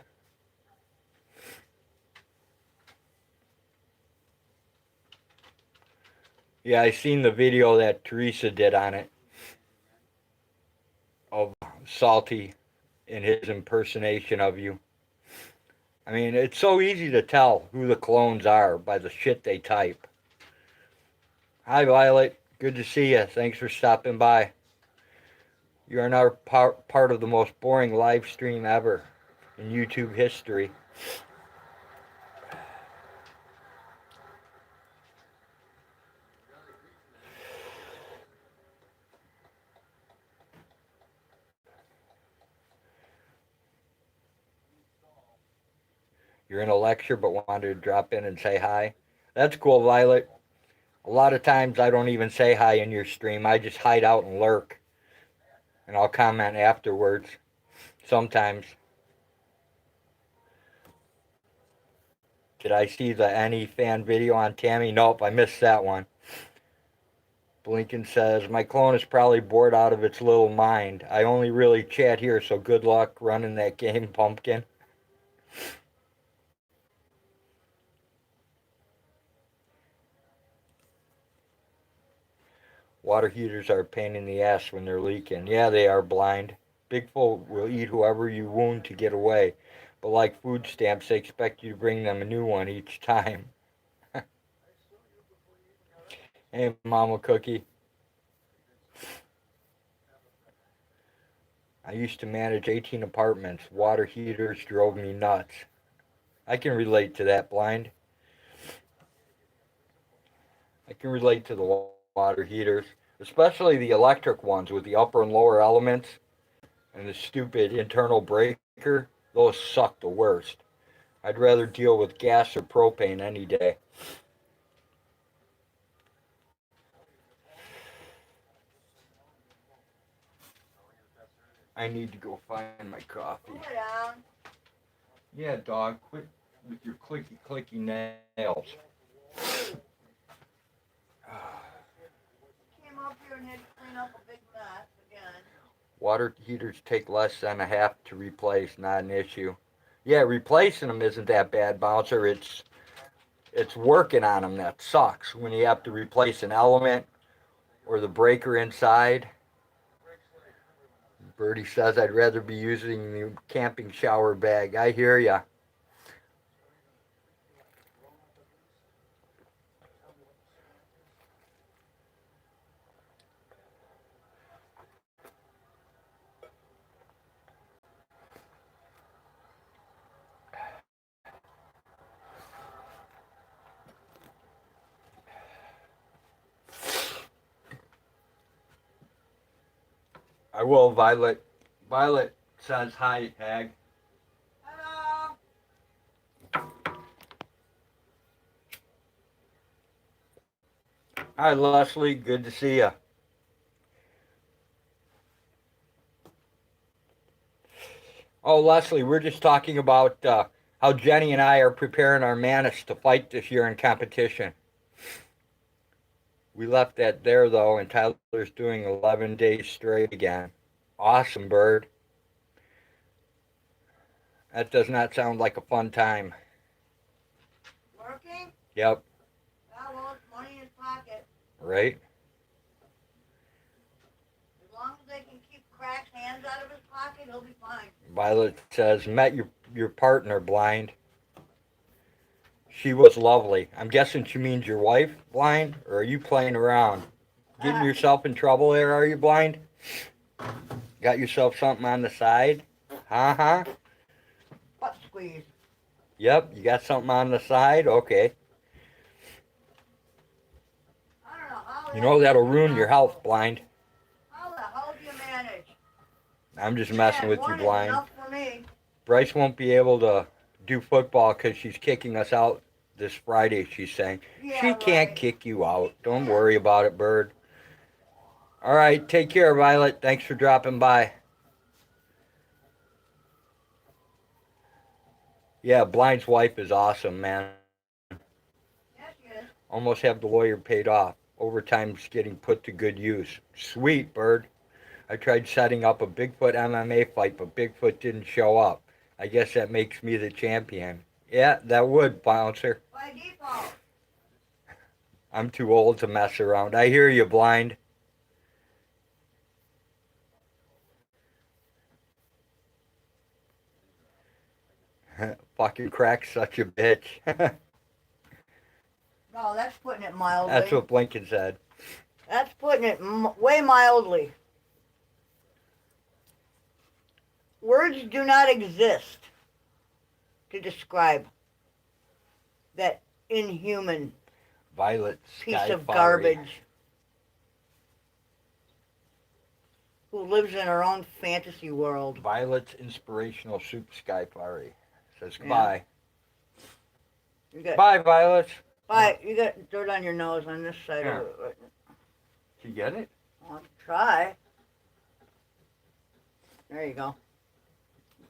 Yeah, I seen the video that Teresa did on it. Of Salty in his impersonation of you. I mean, it's so easy to tell who the clones are by the shit they type. Hi, Violet. Good to see you. Thanks for stopping by. You are now part of the most boring live stream ever in YouTube history. You're in a lecture but wanted to drop in and say hi. That's cool, Violet. A lot of times I don't even say hi in your stream. I just hide out and lurk. And I'll comment afterwards. Sometimes. Did I see the any fan video on Tammy? Nope, I missed that one. Blinken says, my clone is probably bored out of its little mind. I only really chat here, so good luck running that game, Pumpkin. Water heaters are a pain in the ass when they're leaking. Yeah, they are, Blind. Bigfoot will eat whoever you wound to get away. But like food stamps, they expect you to bring them a new one each time. Hey, Mama Cookie. I used to manage 18 apartments. Water heaters drove me nuts. I can relate to that, Blind. I can relate to the water heaters, especially the electric ones with the upper and lower elements and the stupid internal breaker. Those suck the worst. I'd rather deal with gas or propane any day. I need to go find my coffee. Put it down. Yeah, dog, quit with your clicky nails. Came up here and had to clean up a big mess again. Water heaters take less than a half to replace, not an issue. Yeah, replacing them isn't that bad, Bouncer. It's working on them that sucks. When you have to replace an element or the breaker inside. Birdie says I'd rather be using the camping shower bag. I hear ya. I will, Violet. Violet says hi, Hag. Hello. Hi, Leslie. Good to see ya. Oh, Leslie, we're just talking about how Jenny and I are preparing our Manus to fight this year in competition. We left that there, though, and Tyler's doing 11 days straight again. Awesome, Bird. That does not sound like a fun time. Working? Yep. Ah, well, it's money in his pocket. Right? As long as they can keep Crack's hands out of his pocket, he'll be fine. Violet says, met your partner, Blind. She was lovely. I'm guessing she means your wife, Blind? Or are you playing around? Getting yourself in trouble there, are you, Blind? Got yourself something on the side? Huh? Butt squeeze. Yep, you got something on the side? Okay. I don't know how. You know that'll ruin your health, Blind. How the hell do you manage? I'm just messing with you, One is Blind. enough for me. Bryce won't be able to do football because she's kicking us out this Friday, she's saying. Yeah, She can't right. kick you out. Don't worry about it, Bird. All right, take care, Violet. Thanks for dropping by. Yeah, Blind's wife is awesome, man. Yes, yes. Almost have the lawyer paid off. Overtime's getting put to good use. Sweet, Bird. I tried setting up a Bigfoot MMA fight, but Bigfoot didn't show up. I guess that makes me the champion. Yeah, that would, Bouncer. By default. I'm too old to mess around. I hear you, Blind. Fucking Crack's such a bitch. No, that's putting it mildly. That's what Blinken said. That's putting it way mildly. Words do not exist to describe that inhuman Violet piece Sky of Fiery. garbage who lives in her own fantasy world. Violet's inspirational soup Sky Fiery says goodbye. You got, Bye, Violet. bye. You got dirt on your nose on this side Here. of it. Did you get it? I'll try. There you go.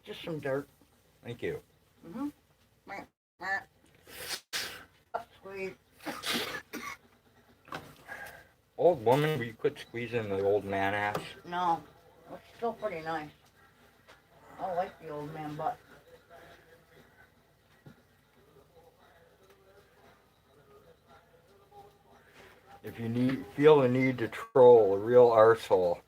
Just some dirt. Thank you. Mm-hmm. Squeeze. Old woman, will you quit squeezing the old man ass? No, it's still pretty nice. I like the old man butt. If you feel the need to troll a real arsehole,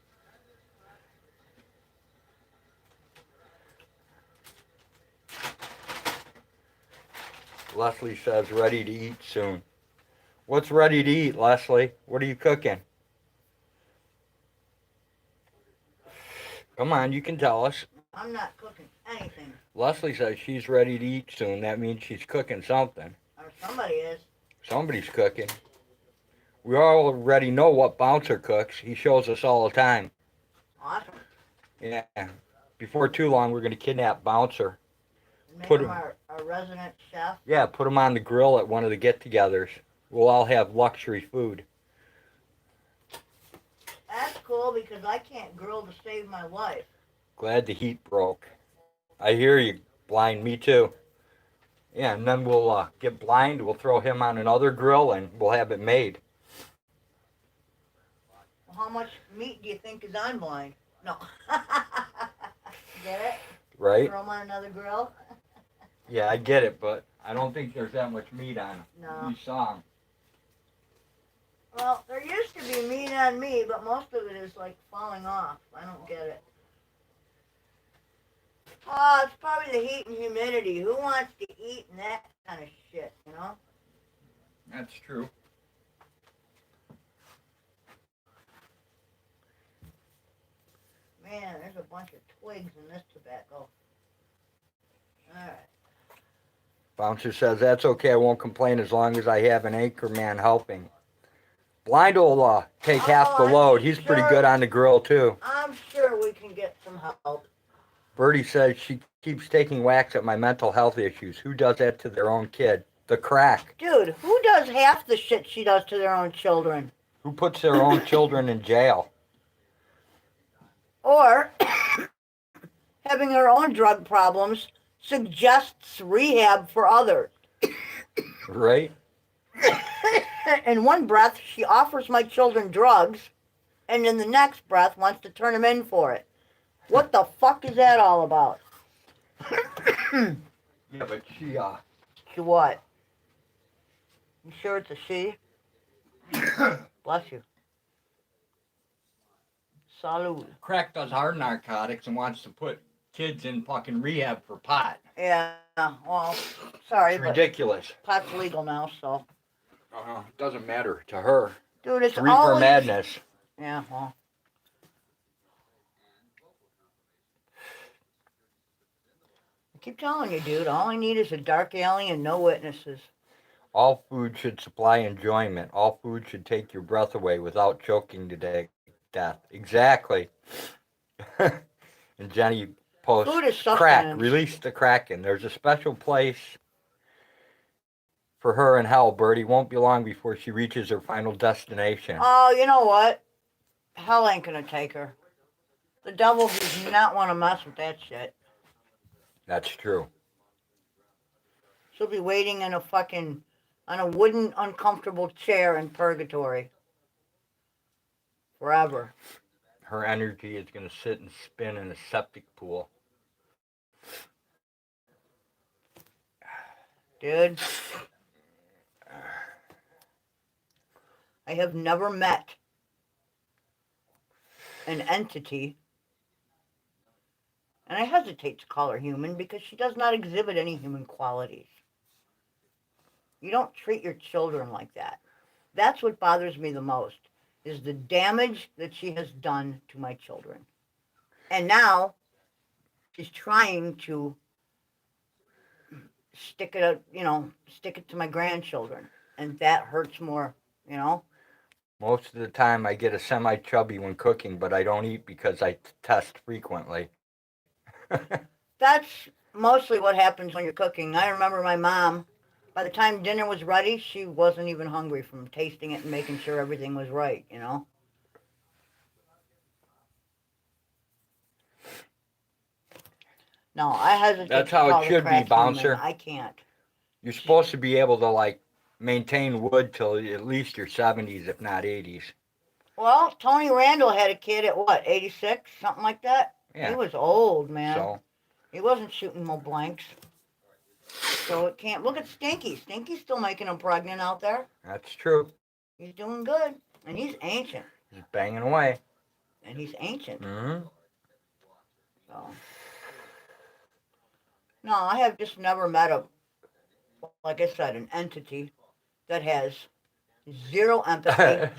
Leslie says ready to eat soon. What's ready to eat, Leslie? What are you cooking? Come on, you can tell us. I'm not cooking anything. Leslie says she's ready to eat soon. That means she's cooking something. Or somebody is. Somebody's cooking. We already know what Bouncer cooks. He shows us all the time. Awesome. Yeah. Before too long, we're going to kidnap Bouncer. Make Put him him- our resident chef. Yeah, put him on the grill at one of the get-togethers. We'll all have luxury food. That's cool because I can't grill to save my life. Glad the heat broke. I hear you, Blind. Me too. Yeah, and then we'll get Blind. We'll throw him on another grill, and we'll have it made. Well, how much meat do you think is on Blind? No. Get it? Right? Throw him on another grill? Yeah, I get it, but I don't think there's that much meat on him. No. You saw him. Well, there used to be meat on me, but most of it is like falling off. I don't get it. Oh, it's probably the heat and humidity. Who wants to eat in that kind of shit, you know? That's true. Man, there's a bunch of twigs in this tobacco. Alright. Bouncer says, that's okay. I won't complain as long as I have an anchor man helping. Blind will take half the I'm load. He's pretty sure- good on the grill, too. I'm sure we can get some help. Birdie says she keeps taking whacks at my mental health issues. Who does that to their own kid? The crack. Dude, who does half the shit she does to their own children? Who puts their own children in jail? Or having her own drug problems suggests rehab for others. Right? In one breath, she offers my children drugs, and in the next breath wants to turn them in for it. What the fuck is that all about? Yeah, but she, She what? You sure it's a she? Bless you. Salud. crack does hard narcotics and wants to put kids in fucking rehab for pot. Yeah, well, sorry, It's but ridiculous. pot's legal now, so. Doesn't matter to her. Dude, it's Reaper always... madness. Yeah, well. I keep telling you, dude, all I need is a dark alley and no witnesses. All food should supply enjoyment. All food should take your breath away without choking to death. Exactly. And Jenny posts, Food is sustenance. crack, release the Kraken. There's a special place for her in hell, Birdie. Won't be long before she reaches her final destination. Oh, you know what? Hell ain't gonna take her. The devil does not want to mess with that shit. That's true. She'll be waiting in on a wooden, uncomfortable chair in purgatory. Forever. Her energy is going to sit and spin in a septic pool. Dude. I have never met an entity, and I hesitate to call her human because she does not exhibit any human qualities. You don't treat your children like that. That's what bothers me the most, is the damage that she has done to my children. And now she's trying to stick it to my grandchildren. And that hurts more, you know? Most of the time I get a semi-chubby when cooking, but I don't eat because I test frequently. That's mostly what happens when you're cooking. I remember my mom, By the time dinner was ready, she wasn't even hungry from tasting it and making sure everything was right, you know? No, I hesitate That's to how call it the should be, crack Bouncer. human. I can't. You're supposed to be able to, like, maintain wood till at least your 70s, if not 80s. Well, Tony Randall had a kid at what, 86? Something like that? Yeah. He was old, man. So, He wasn't shooting no blanks. So it can't. Look at Stinky. Stinky's still making him pregnant out there. that's true. He's doing good. And he's ancient. He's banging away. And he's ancient. Mm-hmm. So. No, I have just never met a, like I said, an entity that has zero empathy,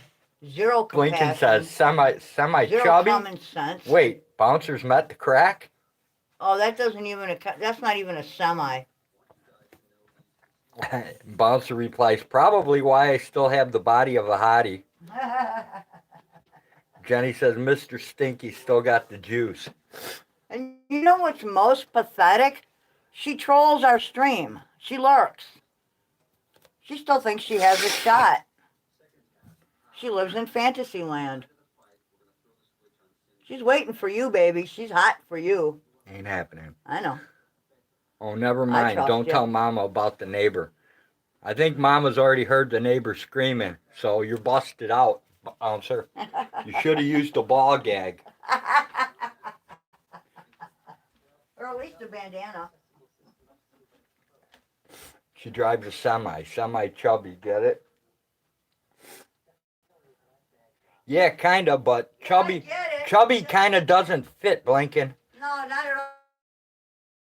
zero compassion, Blinken says semi zero chubby. common sense. Wait, Bouncer's met the crack? Oh, that doesn't even, that's not even a semi. Bouncer replies, probably why I still have the body of a hottie. Jenny says, Mr. Stinky still got the juice. And you know what's most pathetic? She trolls our stream. She lurks. She still thinks she has a shot. She lives in fantasy land. She's waiting for you, baby. She's hot for you. Ain't happening. I know. Oh, never mind. Don't tell Mama about the neighbor. I think Mama's already heard the neighbor screaming, so you're busted out, Bouncer. You should have used a ball gag. Or at least a bandana. She drives a semi-chubby, get it? Yeah, kind of, but chubby kind of doesn't fit, Blinken. No, not at all.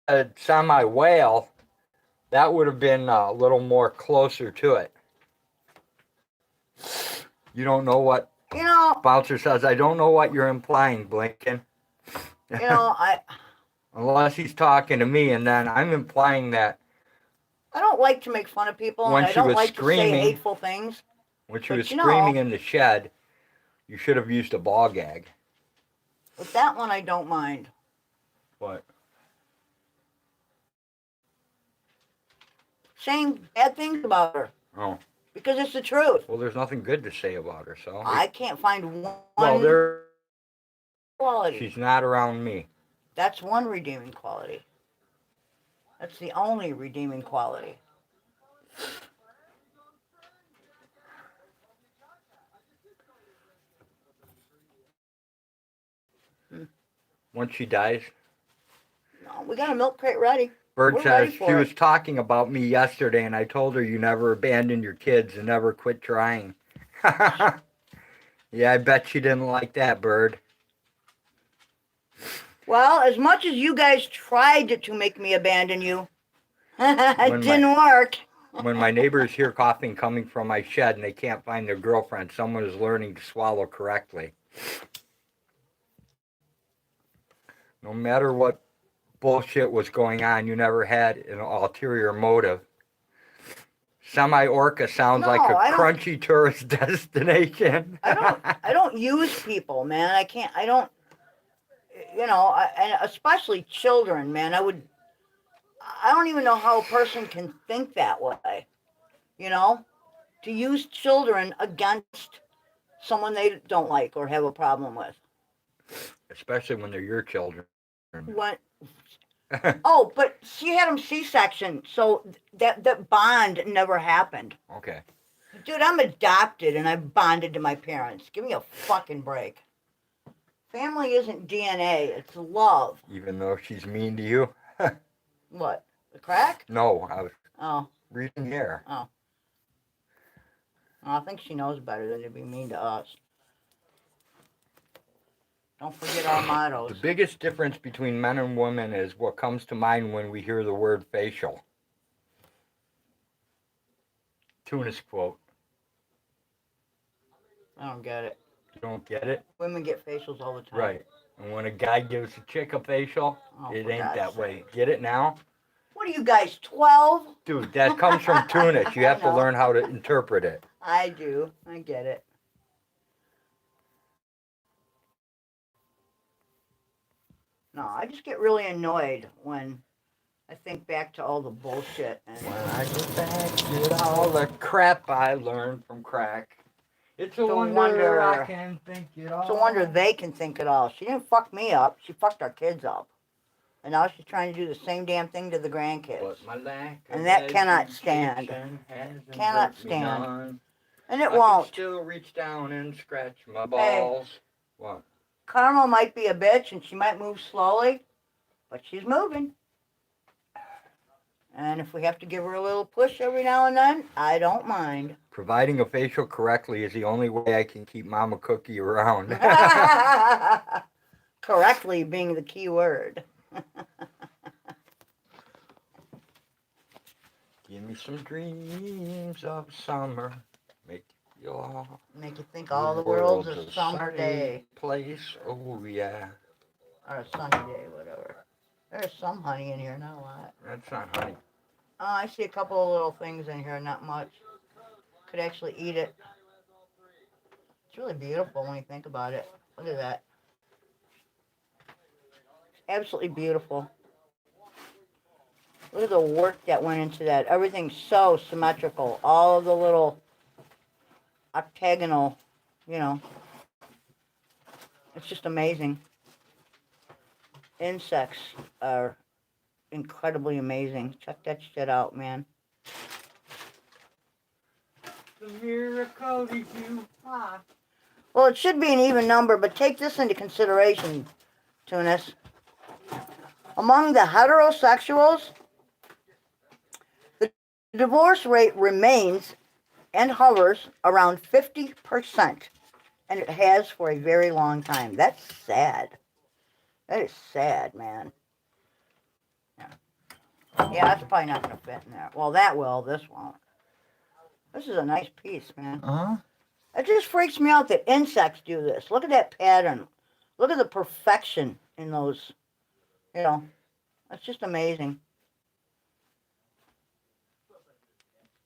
A semi-whale, that would have been a little more closer to it. You don't know what... You know... Bouncer says, I don't know what you're implying, Blinken. You know, Unless he's talking to me, and then I'm implying that... I don't like to make fun of people, and I don't like to say hateful things. When she was screaming in the shed, you should have used a ball gag. With that one, I don't mind. What? Saying bad things about her. Oh. Because it's the truth. Well, there's nothing good to say about her, so... I can't find one quality. She's not around me. That's one redeeming quality. That's the only redeeming quality. Once she dies... No, we got a milk crate ready. Bird says she was talking about me yesterday, and I told her you never abandoned your kids and never quit trying. Yeah, I bet she didn't like that, Bird. Well, as much as you guys tried to make me abandon you, it didn't work. When my neighbors hear coughing coming from my shed and they can't find their girlfriend, someone is learning to swallow correctly. No matter what bullshit was going on, you never had an ulterior motive. Semi-Orca sounds like a crunchy tourist destination. I don't use people, man. I don't, you know, and especially children, man. I don't even know how a person can think that way, you know, to use children against someone they don't like or have a problem with. Especially when they're your children. Oh, but she had him C-section, so that bond never happened. Okay. Dude, I'm adopted and I bonded to my parents. Give me a fucking break. Family isn't DNA, it's love. Even though she's mean to you? What? The crack? No, I was reading here. Oh. Well, I think she knows better than to be mean to us. Don't forget our mottos. The biggest difference between men and women is what comes to mind when we hear the word facial. Tunis quote. I don't get it. You don't get it? Women get facials all the time. Right. And when a guy gives a chick a facial, it ain't that way. Get it now? What are you guys, 12? Dude, that comes from Tunis. You have to learn how to interpret it. I do. I get it. No, I just get really annoyed when I think back to all the bullshit and When I get back to all the crap I learned from crack. It's a wonder I can think it all. it's a wonder they can think it all. She didn't fuck me up. She fucked our kids up. And now she's trying to do the same damn thing to the grandkids. But my lack and that cannot stand. Cannot stand. None. And it I won't. can still reach down and scratch my balls. Hey. What? Carmel might be a bitch and she might move slowly, but she's moving. And if we have to give her a little push every now and then, I don't mind. Providing a facial correctly is the only way I can keep Mama Cookie around. Correctly being the key word. Give me some dreams of summer. Make you think all the world's a summer day. Place, oh yeah. Or a sunny day, whatever. There's some honey in here, not a lot. That's not honey. Oh, I see a couple of little things in here, not much. Could actually eat it. It's really beautiful when you think about it. Look at that. Absolutely beautiful. Look at the work that went into that. Everything's so symmetrical. All of the little octagonal, you know. It's just amazing. Insects are incredibly amazing. Check that shit out, man. The miracle you are. Well, it should be an even number, but take this into consideration, Tunis. Among the heterosexuals, the divorce rate remains and hovers around 50%, and it has for a very long time. That's sad. That is sad, man. Yeah, that's probably not going to fit in there. Well, that will. This won't. This is a nice piece, man. Uh-huh. It just freaks me out that insects do this. Look at that pattern. Look at the perfection in those, you know. That's just amazing.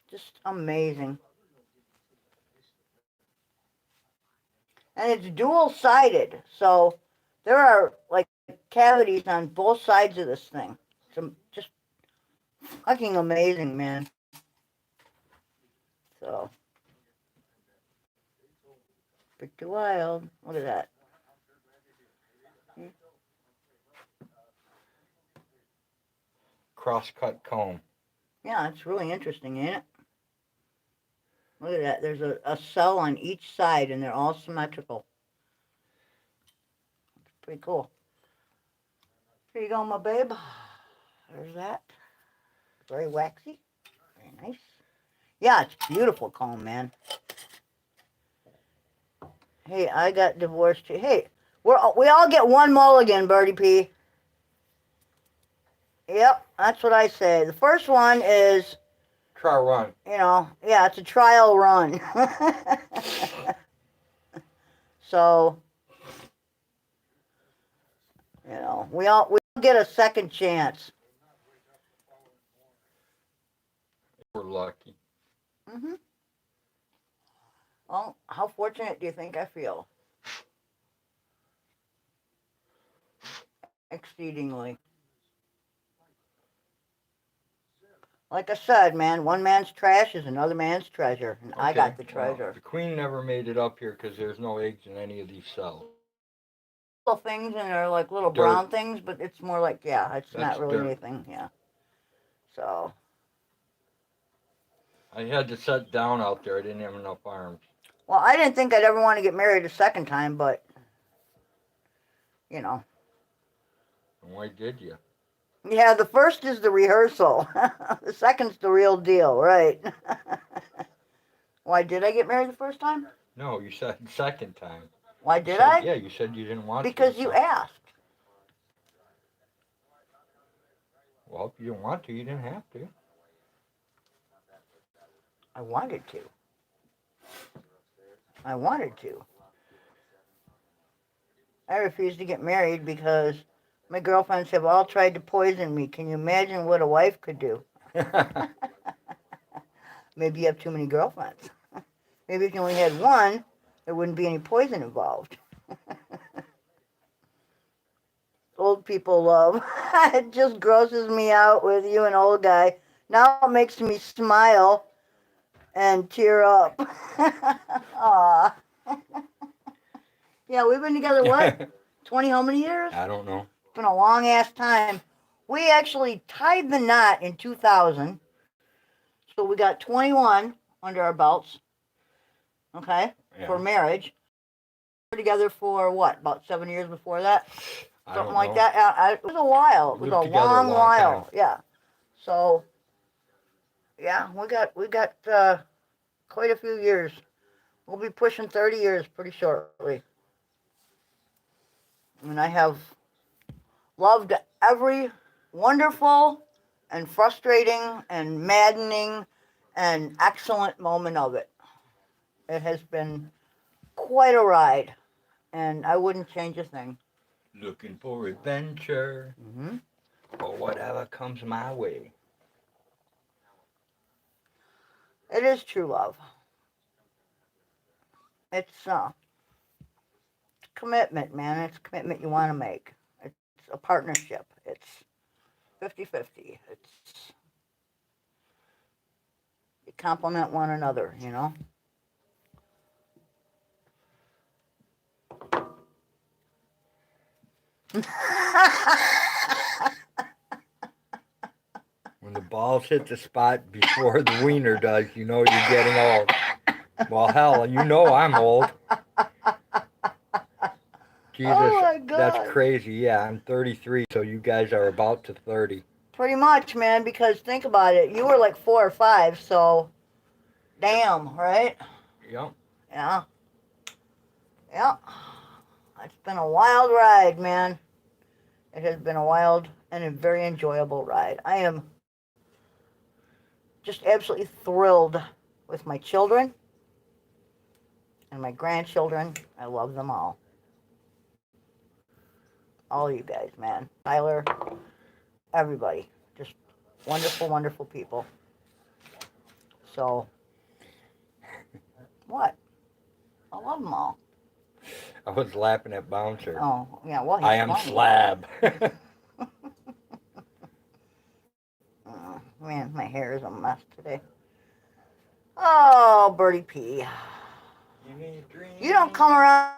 Just amazing. And it's dual-sided, so there are, like, cavities on both sides of this thing. It's just fucking amazing, man. So, pretty wild. Look at that. Cross-cut comb. Yeah, it's really interesting, ain't it? Look at that. There's a cell on each side, and they're all symmetrical. It's pretty cool. Here you go, my babe. There's that. Very waxy. Very nice. Yeah, it's beautiful comb, man. Hey, I got divorced too. Hey, we all get one mulligan, Birdie P. Yep, that's what I say. The first one is... Trial run. You know, yeah, it's a trial run. So, you know, we all get a second chance. We're lucky. Mm-hmm. Well, how fortunate do you think I feel? Exceedingly. Like I said, man, one man's trash is another man's treasure, and okay, I got the treasure. Well, the queen never made it up here because there's no eggs in any of these cells. Little things, and they're like little dirt. Brown things, but it's more like, yeah, it's that's not really dirt. Anything, yeah. So. I had to set down out there. I didn't have enough arms. Well, I didn't think I'd ever want to get married a second time, but, you know. And why did you? Yeah, the first is the rehearsal. The second's the real deal, right? Why did I get married the first time? No, you said second time. Why did I? Yeah, you said you didn't want to. Because you asked. Well, if you didn't want to, you didn't have to. I wanted to. I wanted to. I refused to get married because my girlfriends have all tried to poison me. Can you imagine what a wife could do? Maybe you have too many girlfriends. Maybe if you only had one, there wouldn't be any poison involved. old people love. It just grosses me out with you, an old guy. Now it makes me smile and tear up. Aw. Yeah, we've been together, what? 20 how many years? I don't know. It's been a long ass time. We actually tied the knot in 2000. So we got 21 under our belts. Okay? Yeah. For marriage. We were together for what? About 7 years before that? Something like that. It was a while. It was a long while. Time. Yeah. So, yeah, we got quite a few years. We'll be pushing 30 years pretty shortly. And I have loved every wonderful and frustrating and maddening and excellent moment of it. It has been quite a ride, and I wouldn't change a thing. Looking for adventure, or whatever comes my way. It is true love. It's commitment, man. It's a commitment you want to make. It's a partnership. It's 50-50. It's you complement one another, you know. When the balls hit the spot before the wiener does, you know you're getting old. Well, hell, you know I'm old. Jesus, oh my God. That's crazy. Yeah, I'm 33, so you guys are about to 30. Pretty much, man, because think about it. You were like 4 or 5, so damn, right? Yep. Yeah. Yeah. It's been a wild ride, man. It has been a wild and a very enjoyable ride. I am just absolutely thrilled with my children and my grandchildren. I love them all. All you guys, man. Tyler, everybody. Just wonderful, wonderful people. So, what? I love them all. I was laughing at Bouncer. Oh, yeah, well, I am funny. Slab. Oh, man, my hair is a mess today. Oh, Birdie P. You don't come around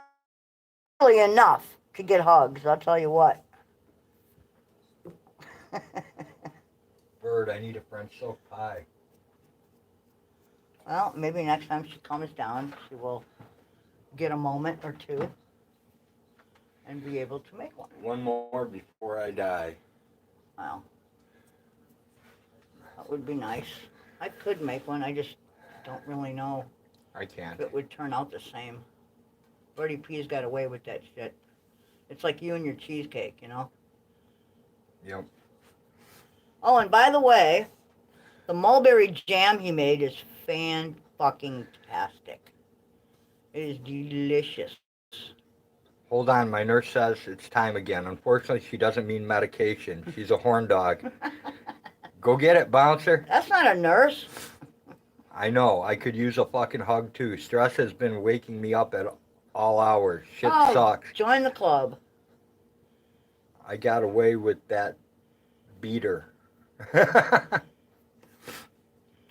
early enough to get hugs, I'll tell you what. Bird, I need a French soap pie. Well, maybe next time she comes down, she will get a moment or two and be able to make one. One more before I die. Well, that would be nice. I could make one, I just don't really know I can't. if it would turn out the same. Birdie P's got away with that shit. It's like you and your cheesecake, you know? Yep. Oh, and by the way, the mulberry jam he made is fan-fucking-tastic. It is delicious. Hold on, my nurse says it's time again. Unfortunately, she doesn't mean medication. She's a horn dog. Go get it, Bouncer. That's not a nurse. I know. I could use a fucking hug, too. Stress has been waking me up at all hours. Shit sucks. Join the club. I got away with that beater. He's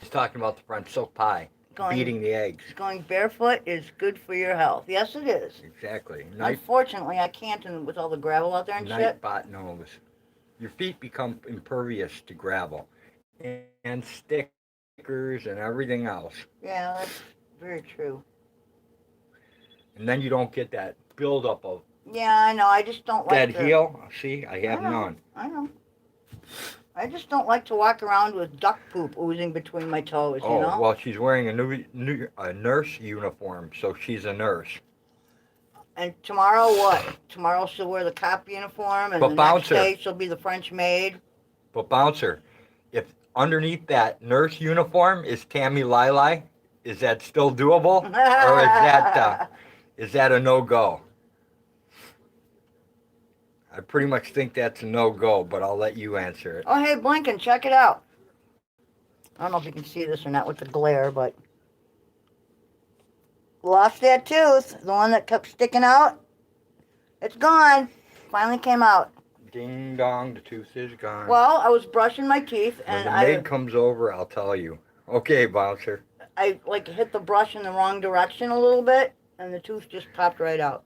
talking about the French soap pie. Beating the eggs. Going barefoot is good for your health. Yes, it is. Exactly. Unfortunately, I can't with all the gravel out there and shit. Nightbot knows. Your feet become impervious to gravel and stickers and everything else. Yeah, that's very true. And then you don't get that buildup of yeah, I know. I just don't like dead heel. See, I have none. I know. I just don't like to walk around with duck poop oozing between my toes, you know? Oh, well, she's wearing a nurse uniform, so she's a nurse. And tomorrow what? Tomorrow she'll wear the cop uniform, and the next day she'll be the French maid. But Bouncer, if underneath that nurse uniform is Tammy Lili, is that still doable? Or is that a no-go? I pretty much think that's a no-go, but I'll let you answer it. Oh, hey, Blinken, check it out. I don't know if you can see this or not with the glare, but lost that tooth. The one that kept sticking out. It's gone. Finally came out. Ding dong, the tooth is gone. Well, I was brushing my teeth When and the maid comes over, I'll tell you. Okay, bouncer. I like hit the brush in the wrong direction a little bit, and the tooth just popped right out.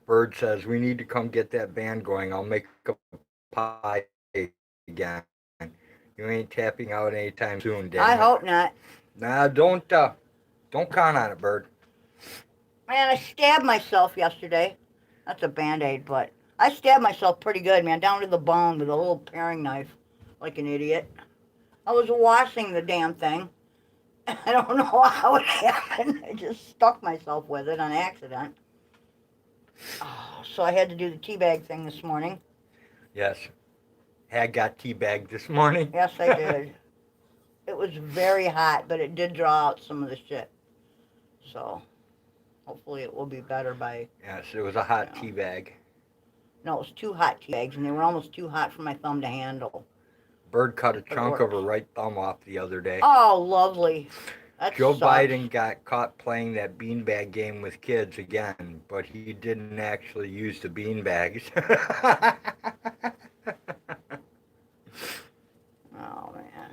Bird says, we need to come get that band going. I'll make a pie again. You ain't tapping out anytime soon, damn I it. hope not. Nah, don't count on it, Bird. Man, I stabbed myself yesterday. That's a Band-Aid, but I stabbed myself pretty good, man, down to the bone with a little paring knife, like an idiot. I was washing the damn thing. I don't know how it happened. I just stuck myself with it on accident. Oh, so I had to do the teabag thing this morning. Yes. Hag got teabagged this morning. Yes, I did. It was very hot, but it did draw out some of the shit. So hopefully it will be better by... Yes, it was a hot tea bag. No, it was 2 hot tea bags, and they were almost too hot for my thumb to handle. Bird cut a chunk of her right thumb off the other day. Oh, lovely. That Joe sucks. Biden got caught playing that beanbag game with kids again, but he didn't actually use the beanbags. Oh, man.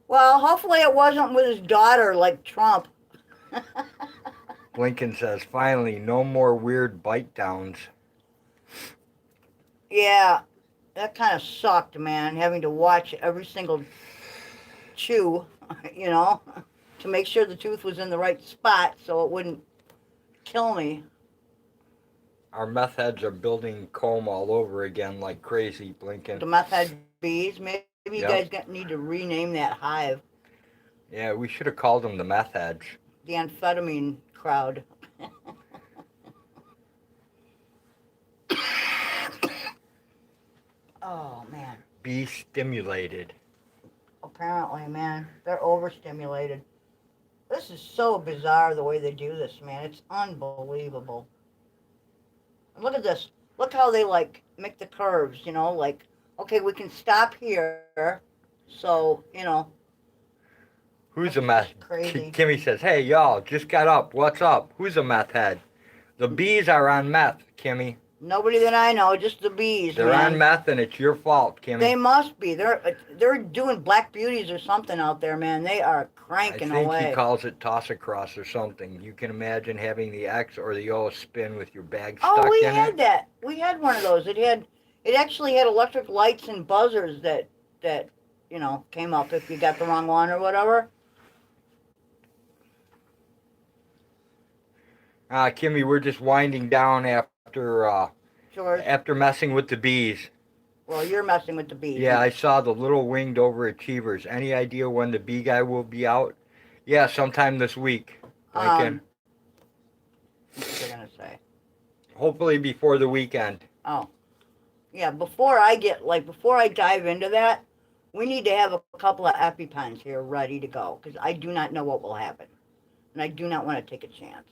Well, hopefully it wasn't with his daughter like Trump. Blinken says, finally, no more weird bite downs. Yeah, that kind of sucked, man, having to watch every single chew, you know, to make sure the tooth was in the right spot so it wouldn't kill me. Our meth heads are building comb all over again like crazy, Blinken. The meth head bees, maybe you Yep. guys need to rename that hive. Yeah, we should have called them the meth heads. The amphetamine crowd. Oh, man. Be stimulated. Apparently, man. They're overstimulated. This is so bizarre the way they do this, man. It's unbelievable. And look at this. Look how they, like, make the curves, you know? Like, okay, we can stop here. So, you know. Who's a meth? Crazy. Kimmy says, hey, y'all, just got up. What's up? Who's a meth head? The bees are on meth, Kimmy. Nobody that I know, just the bees, They're man. on meth, and it's your fault, Kimmy. They must be. They're doing black beauties or something out there, man. They are cranking away. I think he calls it toss across or something. You can imagine having the X or the O spin with your bag stuck in it. Oh, we had that. We had one of those. It actually had electric lights and buzzers that you know came up if you got the wrong one or whatever. Kimmy, we're just winding down after messing with the bees. Well, you're messing with the bees. Yeah, I saw the little winged overachievers. Any idea when the bee guy will be out? Yeah, sometime this week. Lincoln. What's they gonna say? Hopefully before the weekend. Oh, yeah. Before I dive into that, we need to have a couple of EpiPens here ready to go because I do not know what will happen, and I do not want to take a chance.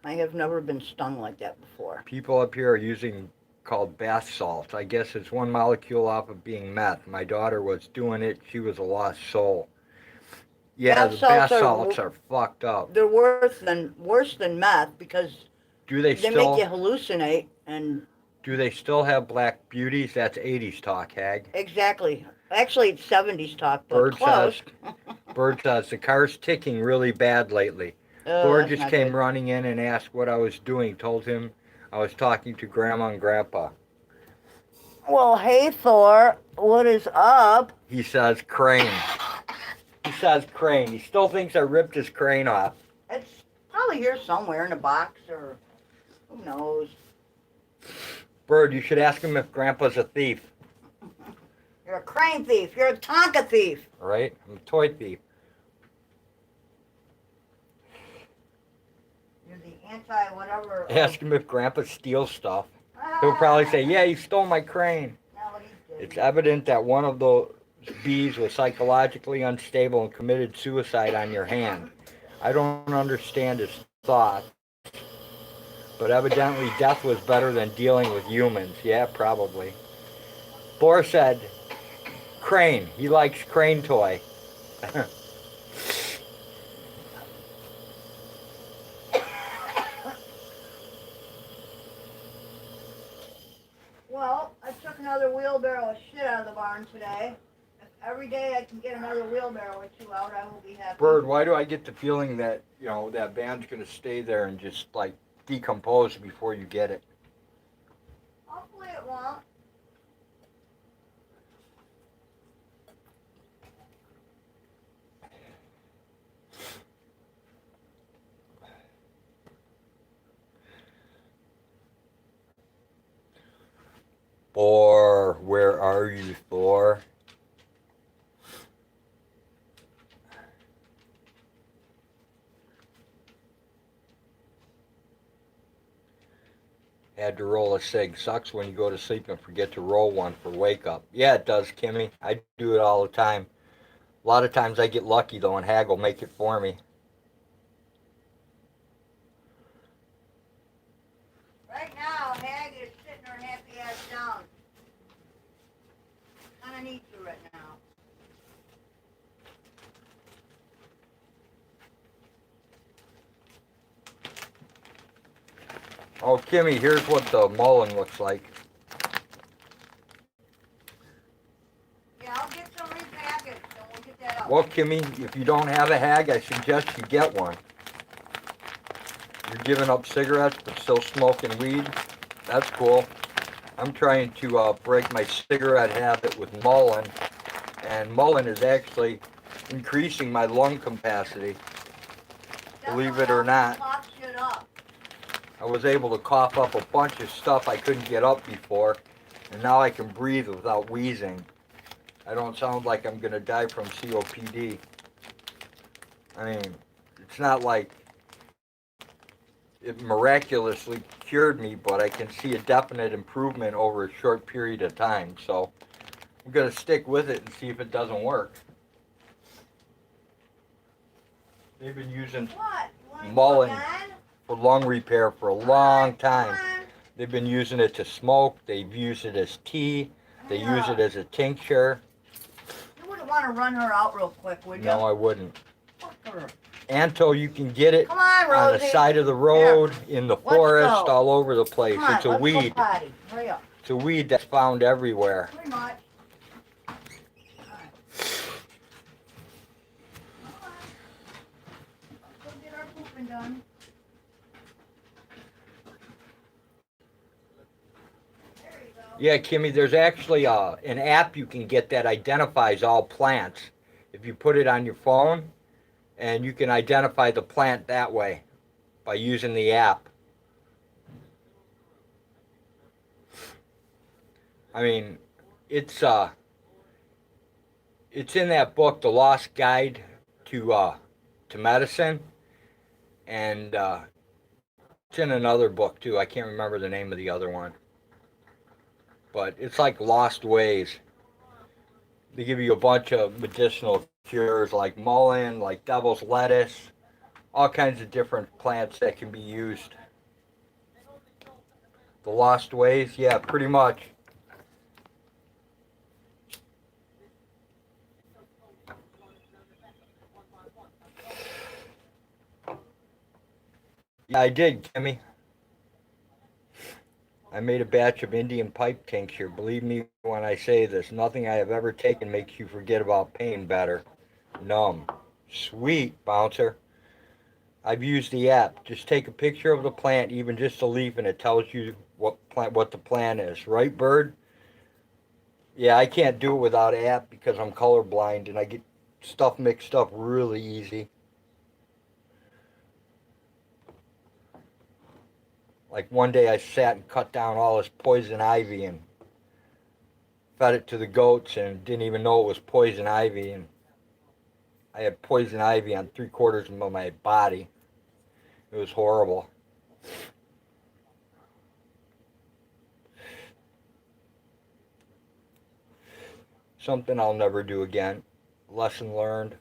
I have never been stung like that before. People up here are using called bath salts. I guess it's one molecule off of being meth. My daughter was doing it. She was a lost soul. Yeah, the bath salts are fucked up. They're worse than meth because they make you hallucinate and. Do they still have black beauties? That's 80s talk, Hag. Exactly. Actually, it's 70s talk, but Bird close. Bird says the car's ticking really bad lately. Thor just came running in and asked what I was doing. Told him I was talking to Grandma and Grandpa. Well, hey, Thor, what is up? He says crane. He says crane. He still thinks I ripped his crane off. It's probably here somewhere in a box or who knows. Bird, you should ask him if Grandpa's a thief. You're a crane thief. You're a Tonka thief. All right? I'm a toy thief. Anti-whatever. Ask him if Grandpa steals stuff. He'll probably say, yeah, you stole my crane. No, he didn't. It's evident that one of those bees was psychologically unstable and committed suicide on your hand. I don't understand his thoughts, but evidently death was better than dealing with humans. Yeah, probably. Thor said, crane. He likes crane toy. Well, I took another wheelbarrow of shit out of the barn today. If every day I can get another wheelbarrow or two out, I will be happy. Bird, why do I get the feeling that, you know, that band's going to stay there and just, like, decompose before you get it? Hopefully it won't. Thor, where are you, Thor? Had to roll a cig. Sucks when you go to sleep and forget to roll one for wake up. Yeah, it does, Kimmy. I do it all the time. A lot of times I get lucky, though, and Hag will make it for me. Right now, Hag is sitting her happy ass down. Kinda needs you right now. Oh, Kimmy, here's what the mullein looks like. Yeah, I'll get some repackaged and we'll get that out. Well, Kimmy, if you don't have a Hag, I suggest you get one. You're giving up cigarettes but still smoking weed. That's cool. I'm trying to break my cigarette habit with mullein, and mullein is actually increasing my lung capacity. Believe it or not. Cough shit up. I was able to cough up a bunch of stuff I couldn't get up before, and now I can breathe without wheezing. I don't sound like I'm gonna die from COPD. I mean, it's not like it miraculously cured me, but I can see a definite improvement over a short period of time. So I'm gonna stick with it and see if it doesn't work. They've been using mullein for lung repair for a long time. They've been using it to smoke. They've used it as tea. They use it as a tincture. You wouldn't want to run her out real quick, would you? No, I wouldn't. Fuck her. Anto, you can get it Come on, Rosie. on the side of the road, in the forest, go. all over the place. Come on, It's a let's weed. Go potty. Hurry up. It's a weed that's found everywhere. Pretty much. Let's go get our pooping done. There you go. Yeah, Kimmy, there's actually an app you can get that identifies all plants. If you put it on your phone, and you can identify the plant that way by using the app. I mean, it's in that book, The Lost Guide to Medicine, and it's in another book too. I can't remember the name of the other one, but it's like Lost Ways. They give you a bunch of medicinal cures like mullein, like devil's lettuce, all kinds of different plants that can be used. The Lost Ways, yeah, pretty much. Yeah, I did, Kimmy. I made a batch of Indian pipe tincture. Believe me when I say this, nothing I have ever taken makes you forget about pain better. Numb. Sweet, bouncer. I've used the app. Just take a picture of the plant, even just a leaf, and it tells you what the plant is. Right, Bird? Yeah, I can't do it without an app because I'm colorblind and I get stuff mixed up really easy. Like one day I sat and cut down all this poison ivy and fed it to the goats and didn't even know it was poison ivy, and I had poison ivy on 3/4 of my body. It was horrible. Something I'll never do again. Lesson learned.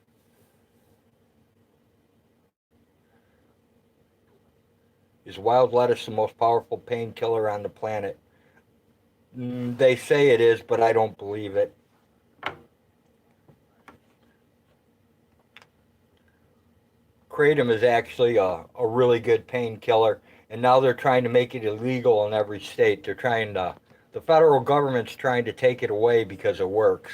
Is wild lettuce the most powerful painkiller on the planet? They say it is, but I don't believe it. Kratom is actually a really good painkiller, and now they're trying to make it illegal in every state. They're The federal government's trying to take it away because it works.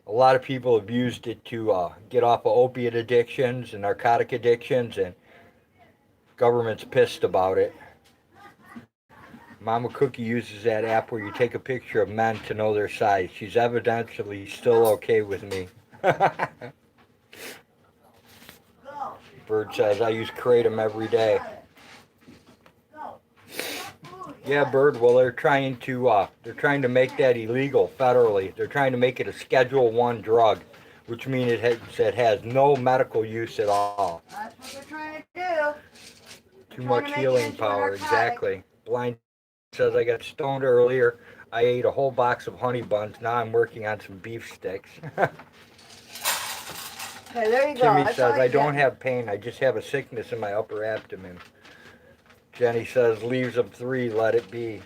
A lot of people have used it to get off of opiate addictions and narcotic addictions, and government's pissed about it. Mama Cookie uses that app where you take a picture of men to know their size. She's evidently still okay with me. Bird says, I use Kratom every day. Yeah, Bird, well, they're trying to make that illegal federally. They're trying to make it a Schedule 1 drug, which means it has no medical use at all. That's what they're trying to do. Too much healing power, exactly. Blind says, I got stoned earlier. I ate a whole box of honey buns. Now I'm working on some beef sticks. Okay, there you go. Timmy says, I don't have pain. I just have a sickness in my upper abdomen. Jenny says, leaves of 3, let it be.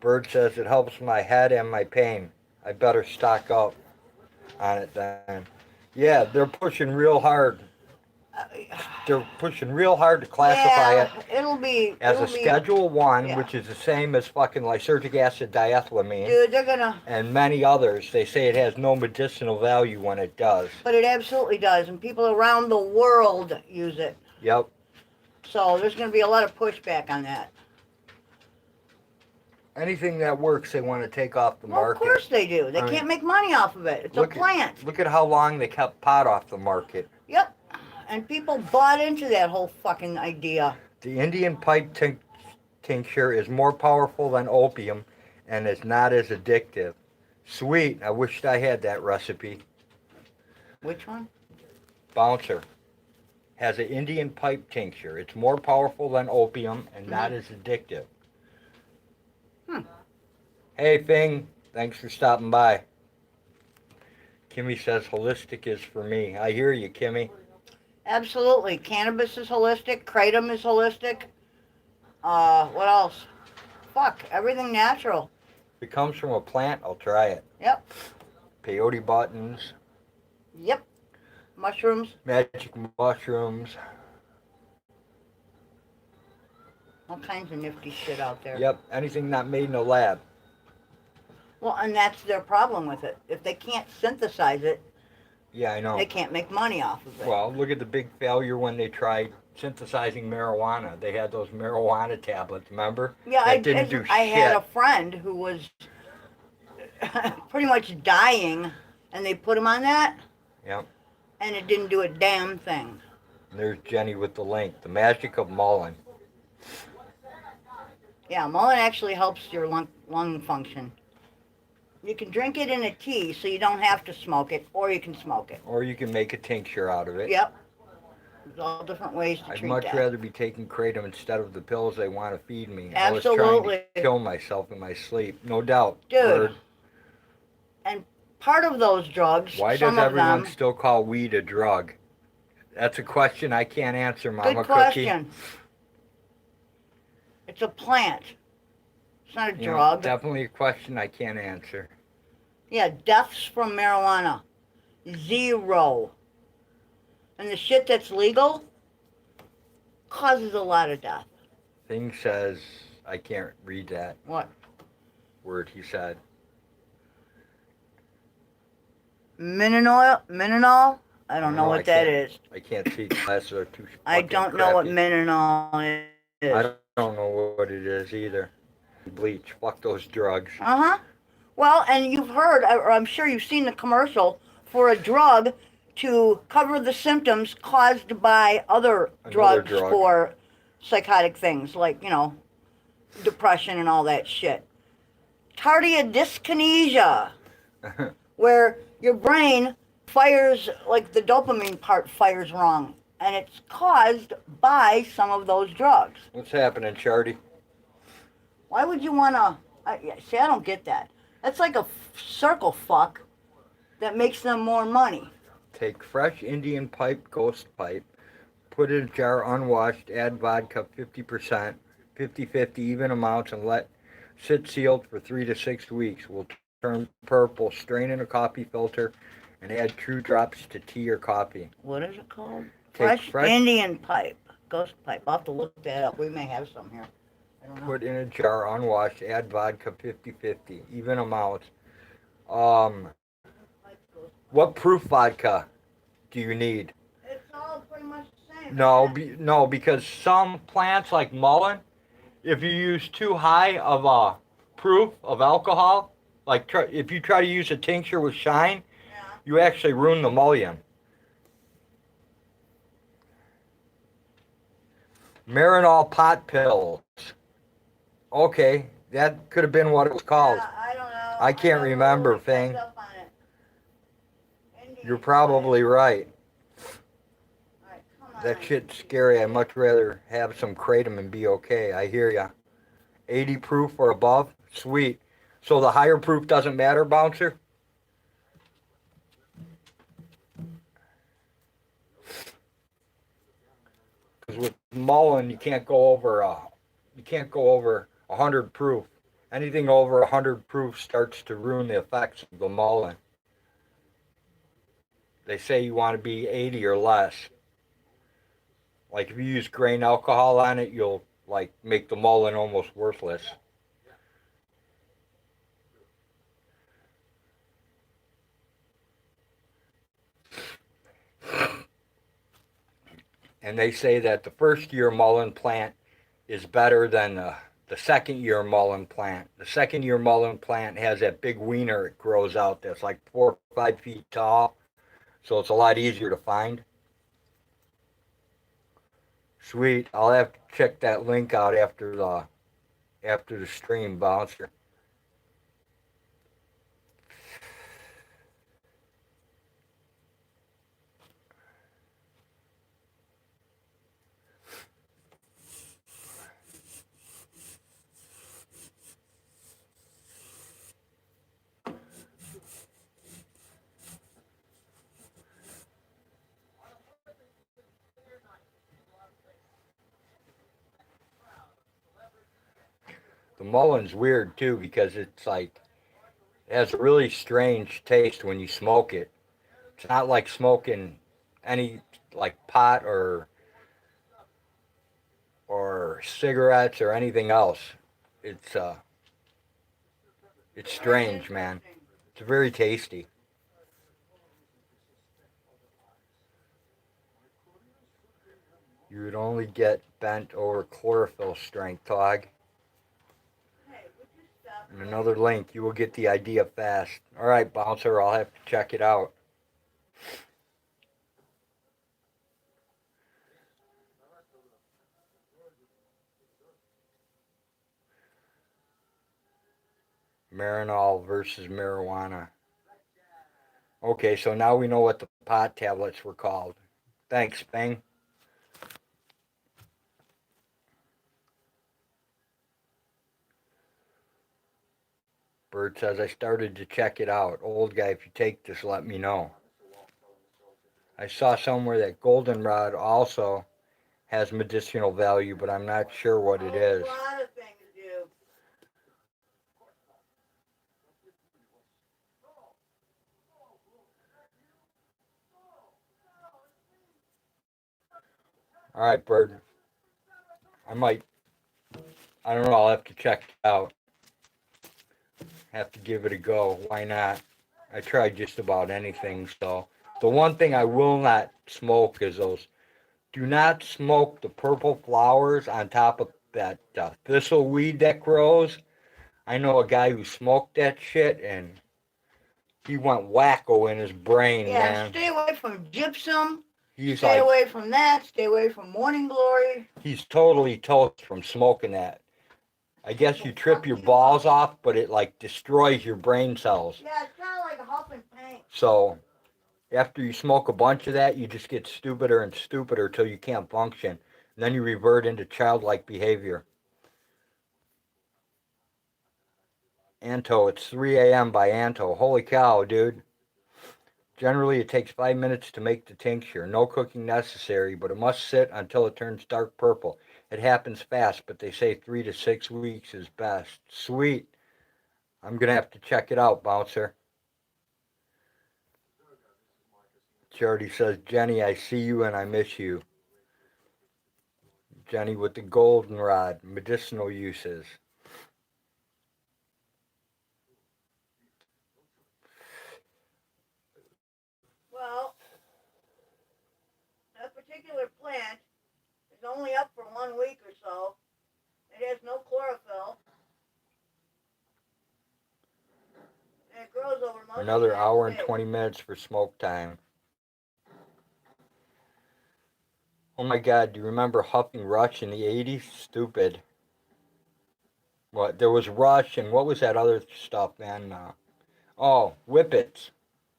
Bird says, it helps my head and my pain. I better stock up on it then. Yeah, they're pushing real hard. They're pushing real hard to classify it as a Schedule 1, which is the same as fucking lysergic acid diethylamine. Dude, they're gonna... And many others. They say it has no medicinal value when it does. But it absolutely does, and people around the world use it. Yep. So there's gonna be a lot of pushback on that. Anything that works, they want to take off the market. Of course they do. They can't make money off of it. It's a plant. Look at how long they kept pot off the market. Yep. And people bought into that whole fucking idea. The Indian pipe tincture is more powerful than opium and is not as addictive. Sweet. I wished I had that recipe. Which one? Bouncer has an Indian pipe tincture. It's more powerful than opium and not as addictive. Hey, Fing. Thanks for stopping by. Kimmy says holistic is for me. I hear you, Kimmy. Absolutely. Cannabis is holistic. Kratom is holistic. What else? Fuck. Everything natural. If it comes from a plant, I'll try it. Yep. Peyote buttons. Yep. Mushrooms. Magic mushrooms. All kinds of nifty shit out there. Yep. Anything not made in a lab. Well, and that's their problem with it. If they can't synthesize it, yeah, I know. they can't make money off of it. Well, look at the big failure when they tried synthesizing marijuana. They had those marijuana tablets, remember? Yeah, that didn't do I shit. had a friend who was pretty much dying, and they put him on that. Yep. And it didn't do a damn thing. And there's Jenny with the link. The magic of mullein. Yeah, mullein actually helps your lung function. You can drink it in a tea, so you don't have to smoke it, or you can smoke it. Or you can make a tincture out of it. Yep. There's all different ways to treat that. I'd much rather be taking Kratom instead of the pills they want to feed me. Absolutely. I was trying to kill myself in my sleep. No doubt. Dude. Bird. And part of those drugs, why does everyone still call weed a drug? That's a question I can't answer, Mama Good Cookie. question. It's a plant. It's not a drug. Definitely a question I can't answer. Yeah, deaths from marijuana. 0. And the shit that's legal causes a lot of death. Thing says, I can't read that What? word he said. Menonol? I don't know what that is. I can't see. Glasses are too I don't know what menonol is. I don't know what it is either. Bleach. Fuck those drugs. Uh-huh. Well, and you've heard, or I'm sure you've seen the commercial for a drug to cover the symptoms caused by other drugs for psychotic things, like, you know, depression and all that shit. Tardive dyskinesia, where your brain fires, like the dopamine part fires wrong, and it's caused by some of those drugs. What's happening, Chardy? Why would you want to... see, I don't get that. That's like a circle fuck that makes them more money. Take fresh Indian pipe, ghost pipe, put it in a jar unwashed, add vodka 50%, 50-50 even amounts, and let sit sealed for 3 to 6 weeks. Will turn purple. Strain in a coffee filter and add true drops to tea or coffee. What is it called? Take Fresh Indian pipe. Ghost pipe. I'll have to look that up. We may have some here. I don't know. Put in a jar, unwashed, add vodka 50-50, even amounts. Um, what proof vodka do you need? It's all pretty much the same. No, because some plants like mullein, if you use too high of a proof of alcohol, like if you try to use a tincture with shine, Yeah. you actually ruin the mullein. Marinol pot pills. Okay, that could have been what it was called. Yeah, I don't know. I can't never remember, really Fang. kept up on it. You're Indian probably right. Alright, come on. That shit's scary. I'd much rather have some kratom and be okay. I hear ya. 80 proof or above? Sweet. So the higher proof doesn't matter, Bouncer? Because with mullein, you can't go over 100 proof. Anything over 100 proof starts to ruin the effects of the mullein. They say you want to be 80 or less. Like if you use grain alcohol on it, you'll like make the mullein almost worthless. And they say that the first year mullein plant is better than the second year mullein plant. The second year mullein plant has that big wiener it grows out that's like 4 or 5 feet tall, so it's a lot easier to find. Sweet. I'll have to check that link out after the stream, Bouncer. The mulllein's weird too because it's like it has a really strange taste when you smoke it. It's not like smoking any like pot or cigarettes or anything else. It's uh it's strange, man. It's very tasty. You would only get bent over chlorophyll strength, Tog. And another link, you will get the idea fast. Alright, Bouncer, I'll have to check it out. Marinol versus marijuana. Okay, so now we know what the pot tablets were called. Thanks, Bang. Bird says, I started to check it out. Old guy, if you take this, let me know. I saw somewhere that goldenrod also has medicinal value, but I'm not sure what it is. A lot of things do. All right, Bird. I don't know, I'll have to check it out. Have to give it a go. Why not? I tried just about anything, so. The one thing I will not smoke is those. Do not smoke the purple flowers on top of that thistle weed that grows. I know a guy who smoked that shit and he went wacko in his brain, Yeah, man. stay away from gypsum. He's Stay like, away from that. Stay away from morning glory. he's totally toast from smoking that. I guess you trip your balls off, but it like destroys your brain cells. Yeah, it's kind of like a huff and paint. So after you smoke a bunch of that, you just get stupider and stupider till you can't function. And then you revert into childlike behavior. Anto, it's 3 a.m. by Anto. Holy cow, dude. Generally, it takes 5 minutes to make the tincture. No cooking necessary, but it must sit until it turns dark purple. It happens fast, but they say 3 to 6 weeks is best. Sweet. I'm going to have to check it out, Bouncer. Charity says, Jenny, I see you and I miss you. Jenny with the goldenrod, medicinal uses. Well, that particular plant is only up for 1 week or so. It has no chlorophyll. And it grows over most Another of the hour and United 20 minutes for smoke time. Oh my God, do you remember Huffing Rush in the 80s? Stupid. What? There was Rush and what was that other stuff, man? Oh, Whippets.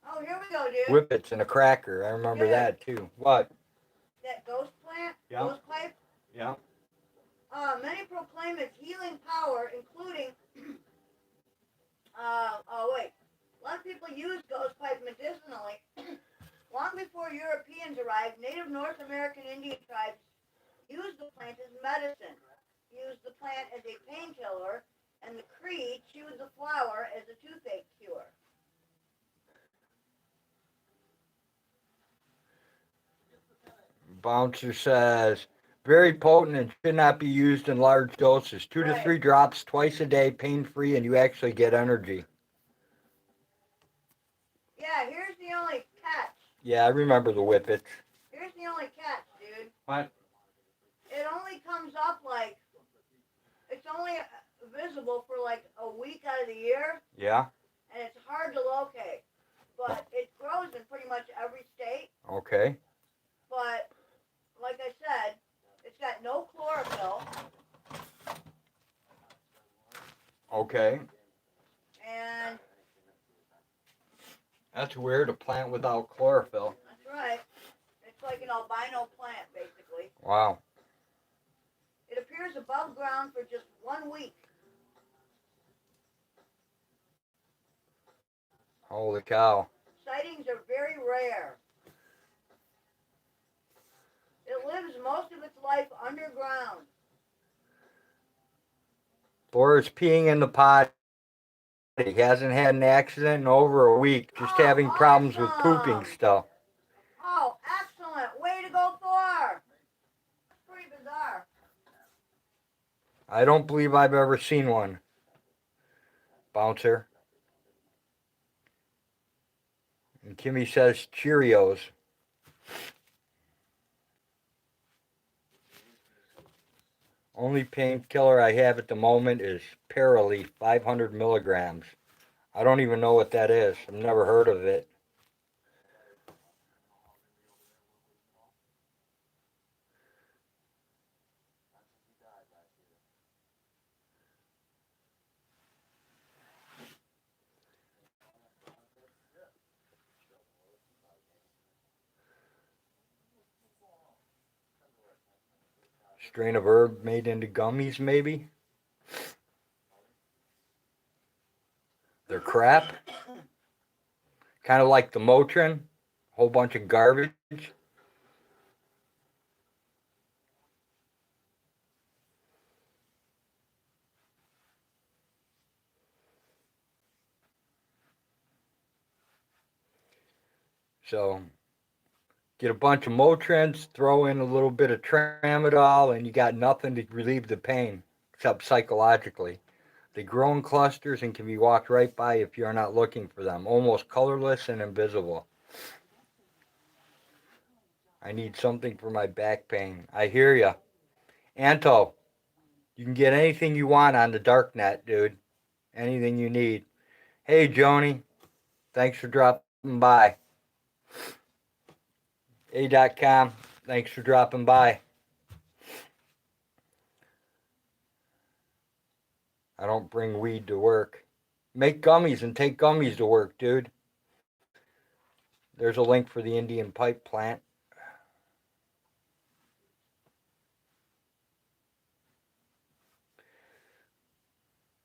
Oh, here we go, dude. Whippets and a cracker. I remember Dude. that too. What? That ghost plant, Yeah. ghost pipe, Yeah. many proclaim its healing power, including, wait, a lot of people use ghost pipe medicinally. Long before Europeans arrived, native North American Indian tribes used the plant as medicine, used the plant as a painkiller, and the Cree chewed the flower as a toothache cure. Bouncer says, very potent and should not be used in large doses. 2 to 3 drops twice a day, pain-free, and you actually get energy. Yeah, here's the only catch. Yeah, I remember the Whippets. Here's the only catch, dude. What? It only comes up like, it's only visible for like a week out of the year. Yeah? And it's hard to locate. But it grows in pretty much every state. Okay. But, like I said, it's got no chlorophyll. Okay. And that's weird, a plant without chlorophyll. That's right. It's like an albino plant, basically. Wow. It appears above ground for just 1 week. Holy cow. Sightings are very rare. It lives most of its life underground. Laura's peeing in the pot. He hasn't had an accident in over a week, just having problems with pooping still. Oh, excellent. Way to go, Thor. That's pretty bizarre. I don't believe I've ever seen one. Bouncer. And Kimmy says Cheerios. Only painkiller I have at the moment is Paraleaf, 500 milligrams. I don't even know what that is. I've never heard of it. Strain of herb made into gummies, maybe? They're crap. Kind of like the Motrin. Whole bunch of garbage. So, get a bunch of Motrins, throw in a little bit of tramadol, and you got nothing to relieve the pain, except psychologically. They grow in clusters and can be walked right by if you're not looking for them, almost colorless and invisible. I need something for my back pain. I hear ya. Anto, you can get anything you want on the dark net, dude. Anything you need. Hey, Joni, thanks for dropping by. A.com, thanks for dropping by. I don't bring weed to work. Make gummies and take gummies to work, dude. There's a link for the Indian pipe plant.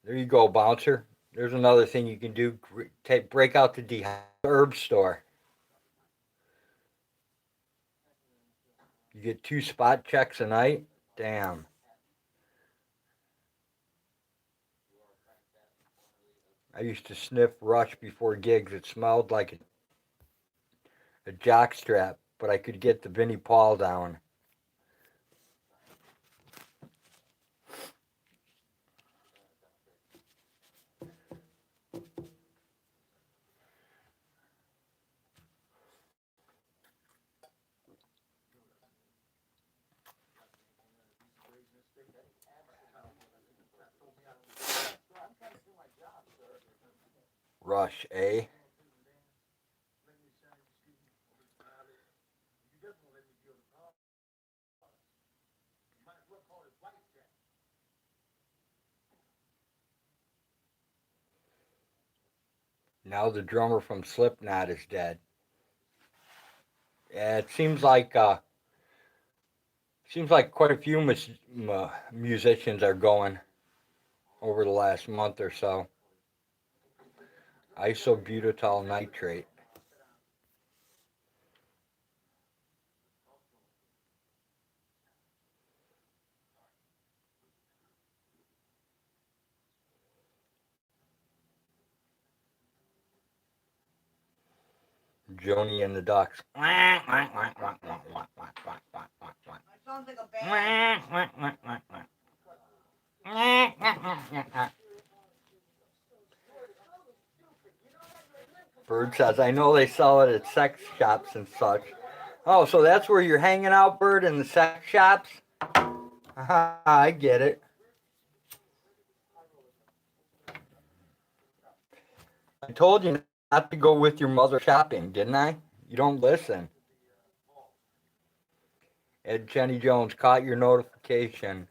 There you go, Bouncer. There's another thing you can do. Break out the herb store. You get 2 spot checks a night? Damn. I used to sniff Rush before gigs. It smelled like a jockstrap, but I could get the Vinnie Paul down. Rush, eh? Now the drummer from Slipknot is dead. Yeah, it seems like quite a few musicians are going over the last month or so. Isobutyl nitrate. Joni and the Ducks. That sounds like a band. Bird says, I know they sell it at sex shops and such. Oh, so that's where you're hanging out, Bird, in the sex shops? I get it. I told you not to go with your mother shopping, didn't I? You don't listen. Ed Jenny Jones caught your notification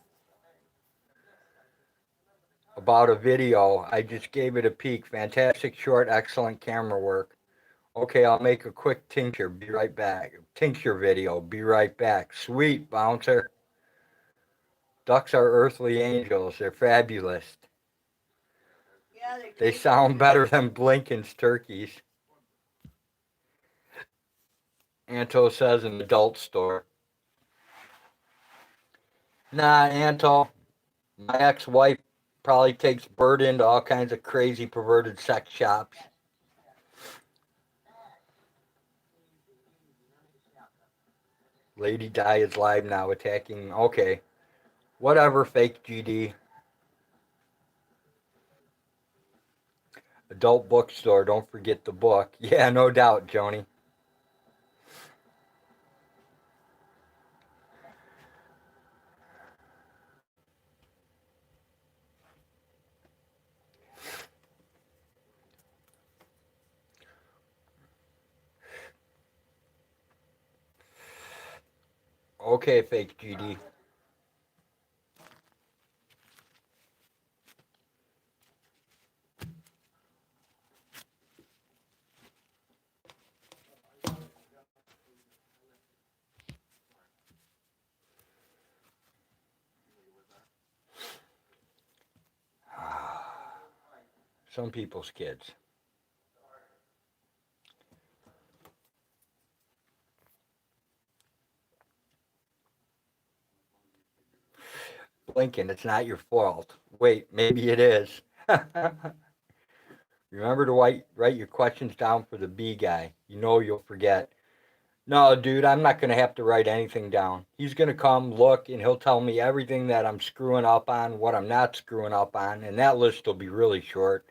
about a video. I just gave it a peek. Fantastic short, excellent camera work. Okay, I'll make a quick tincture. Be right back. Tincture video. Be right back. Sweet, bouncer. Ducks are earthly angels. They're fabulous. Yeah, They sound better than Blinken's turkeys. Anto says an adult store. Nah, Anto. My ex-wife probably takes Bird into all kinds of crazy perverted sex shops. Lady Di is live now attacking. Okay. Whatever, fake GD. Adult bookstore. Don't forget the book. Yeah, no doubt, Joni. Okay, fake GD. Some people's kids. Blinken, it's not your fault. Wait, maybe it is. Remember to write your questions down for the B guy. You know you'll forget. No, dude, I'm not going to have to write anything down. He's going to come, look, and he'll tell me everything that I'm screwing up on, what I'm not screwing up on, and that list will be really short.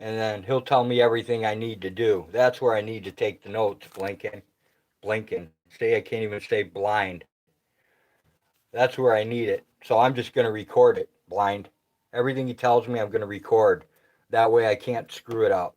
And then he'll tell me everything I need to do. That's where I need to take the notes, Blinken. Blinken. Say I can't even say blind. That's where I need it. So I'm just going to record it, blind. Everything he tells me, I'm going to record. That way I can't screw it up.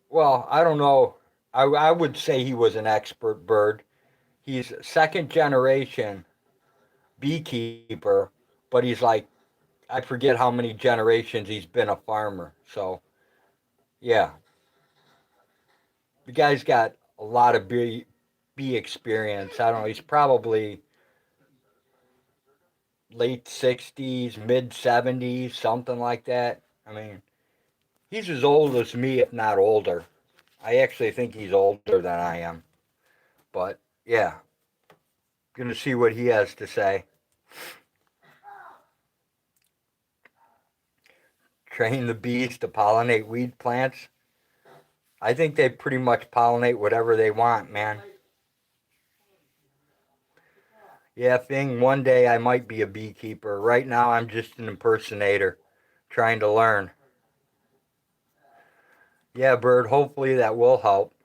Well, I don't know. I would say he was an expert bird. He's second generation beekeeper, but he's like, I forget how many generations he's been a farmer. So, yeah, the guy's got a lot of bee experience. I don't know. He's probably late 60s, mid 70s, something like that. I mean, he's as old as me, if not older. I actually think he's older than I am. But, yeah, gonna see what he has to say. Train the bees to pollinate weed plants. I think they pretty much pollinate whatever they want, man. Yeah, Fing, one day I might be a beekeeper. Right now I'm just an impersonator trying to learn. Yeah, Bird, hopefully that will help.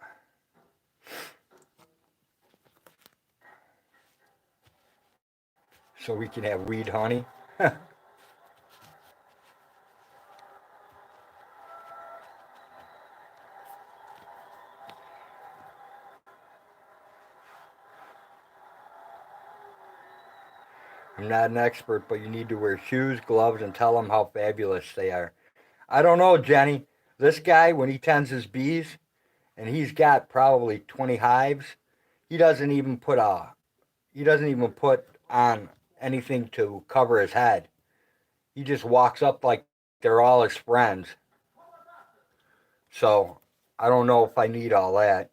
So we can have weed honey. I'm not an expert, but you need to wear shoes, gloves, and tell them how fabulous they are. I don't know, Jenny. This guy, when he tends his bees, and he's got probably 20 hives, he doesn't even put a he doesn't even put on anything to cover his head. He just walks up like they're all his friends. So I don't know if I need all that.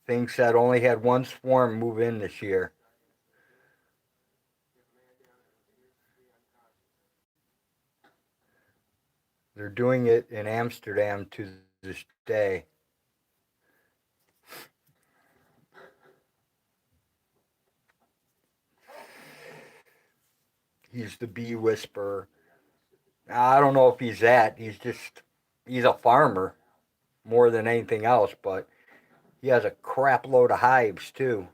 Thing said only had one swarm move in this year. They're doing it in Amsterdam to this day. He's the bee whisperer. I don't know if he's that. He's a farmer more than anything else, but he has a crap load of hives too.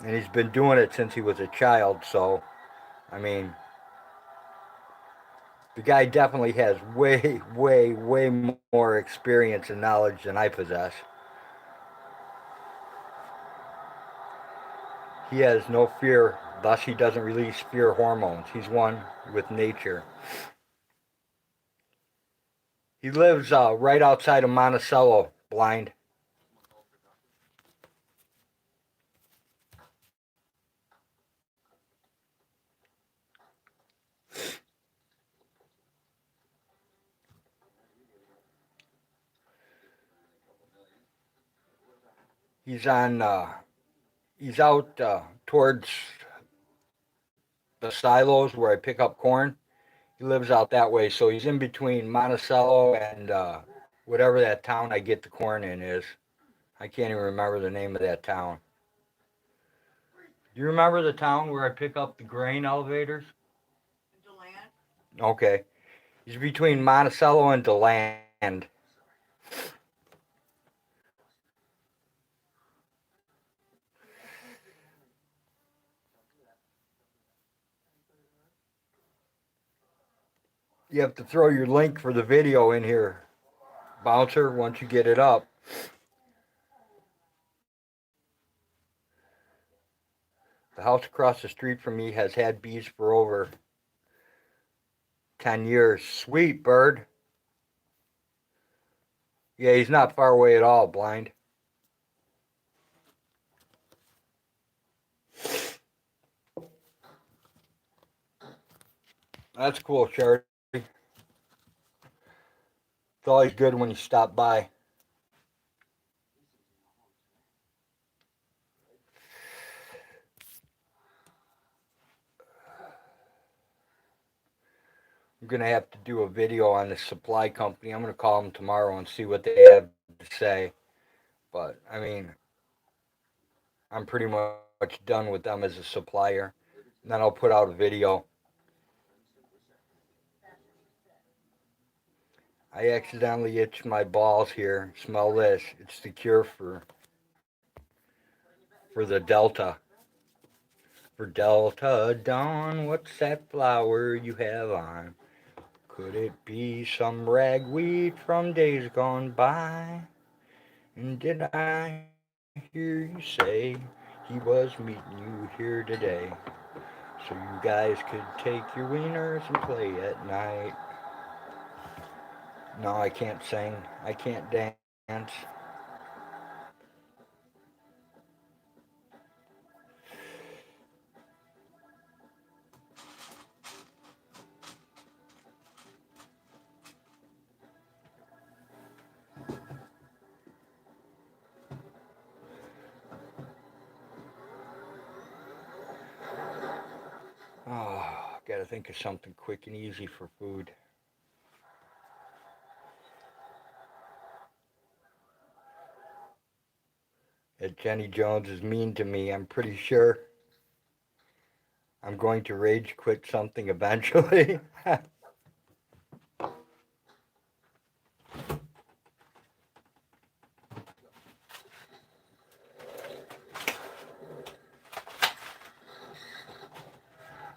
And he's been doing it since he was a child, so I mean, the guy definitely has way more experience and knowledge than I possess. He has no fear, thus he doesn't release fear hormones. He's one with nature. He lives right outside of Monticello, Blind. He's on. He's out towards the silos where I pick up corn. He lives out that way, so he's in between Monticello and whatever that town I get the corn in is. I can't even remember the name of that town. Do you remember the town where I pick up the grain elevators? DeLand? Okay. He's between Monticello and DeLand. You have to throw your link for the video in here, Bouncer, once you get it up. The house across the street from me has had bees for over 10 years. Sweet bird. Yeah, he's not far away at all, Blind. That's cool, Charity. It's always good when you stop by. I'm going to have to do a video on the supply company. I'm going to call them tomorrow and see what they have to say. But, I mean, I'm pretty much done with them as a supplier. And then I'll put out a video. I accidentally itched my balls here. Smell this. It's the cure for the Delta. For Delta Dawn, what's that flower you have on? Could it be some ragweed from days gone by? And did I hear you say he was meeting you here today? So you guys could take your wieners and play at night. No, I can't sing. I can't dance. Oh, gotta think of something quick and easy for food. That Jenny Jones is mean to me, I'm pretty sure. I'm going to rage quit something eventually.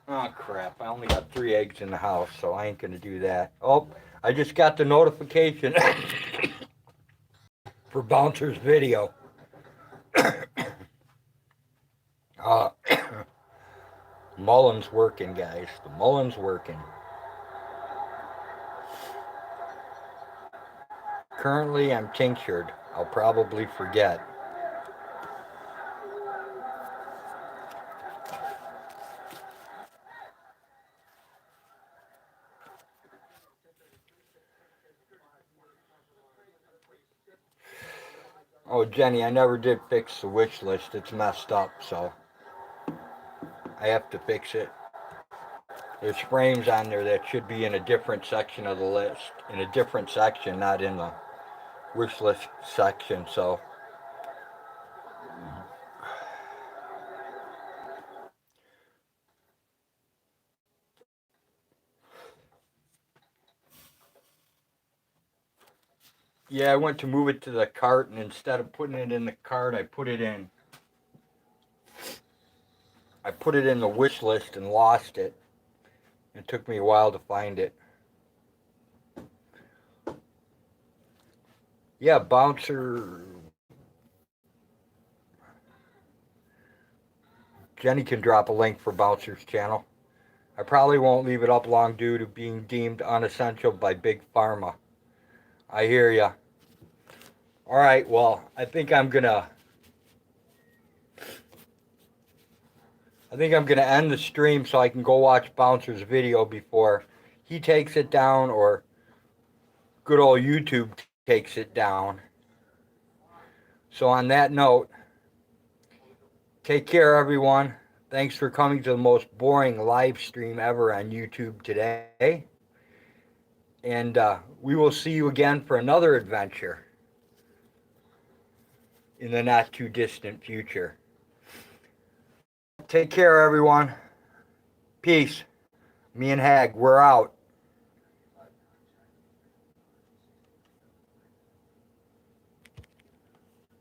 Oh crap, I only got 3 eggs in the house, so I ain't gonna do that. Oh, I just got the notification for Bouncer's video. uh, Mullen's working, guys. The Mullen's working. Currently, I'm tinctured. I'll probably forget. Oh, Jenny, I never did fix the wish list. It's messed up, so I have to fix it. There's frames on there that should be in a different section of the list. In a different section, not in the wish list section, so. Yeah, I went to move it to the cart, and instead of putting it in the cart, I put it in the wish list and lost it. It took me a while to find it. Yeah, Bouncer. Jenny can drop a link for Bouncer's channel. I probably won't leave it up long due to being deemed unessential by Big Pharma. I hear ya. Alright, well, I think I'm gonna end the stream so I can go watch Bouncer's video before he takes it down or good old YouTube takes it down. So on that note, take care, everyone. Thanks for coming to the most boring live stream ever on YouTube today. And we will see you again for another adventure in the not too distant future. Take care, everyone. Peace. Me and Hag, we're out.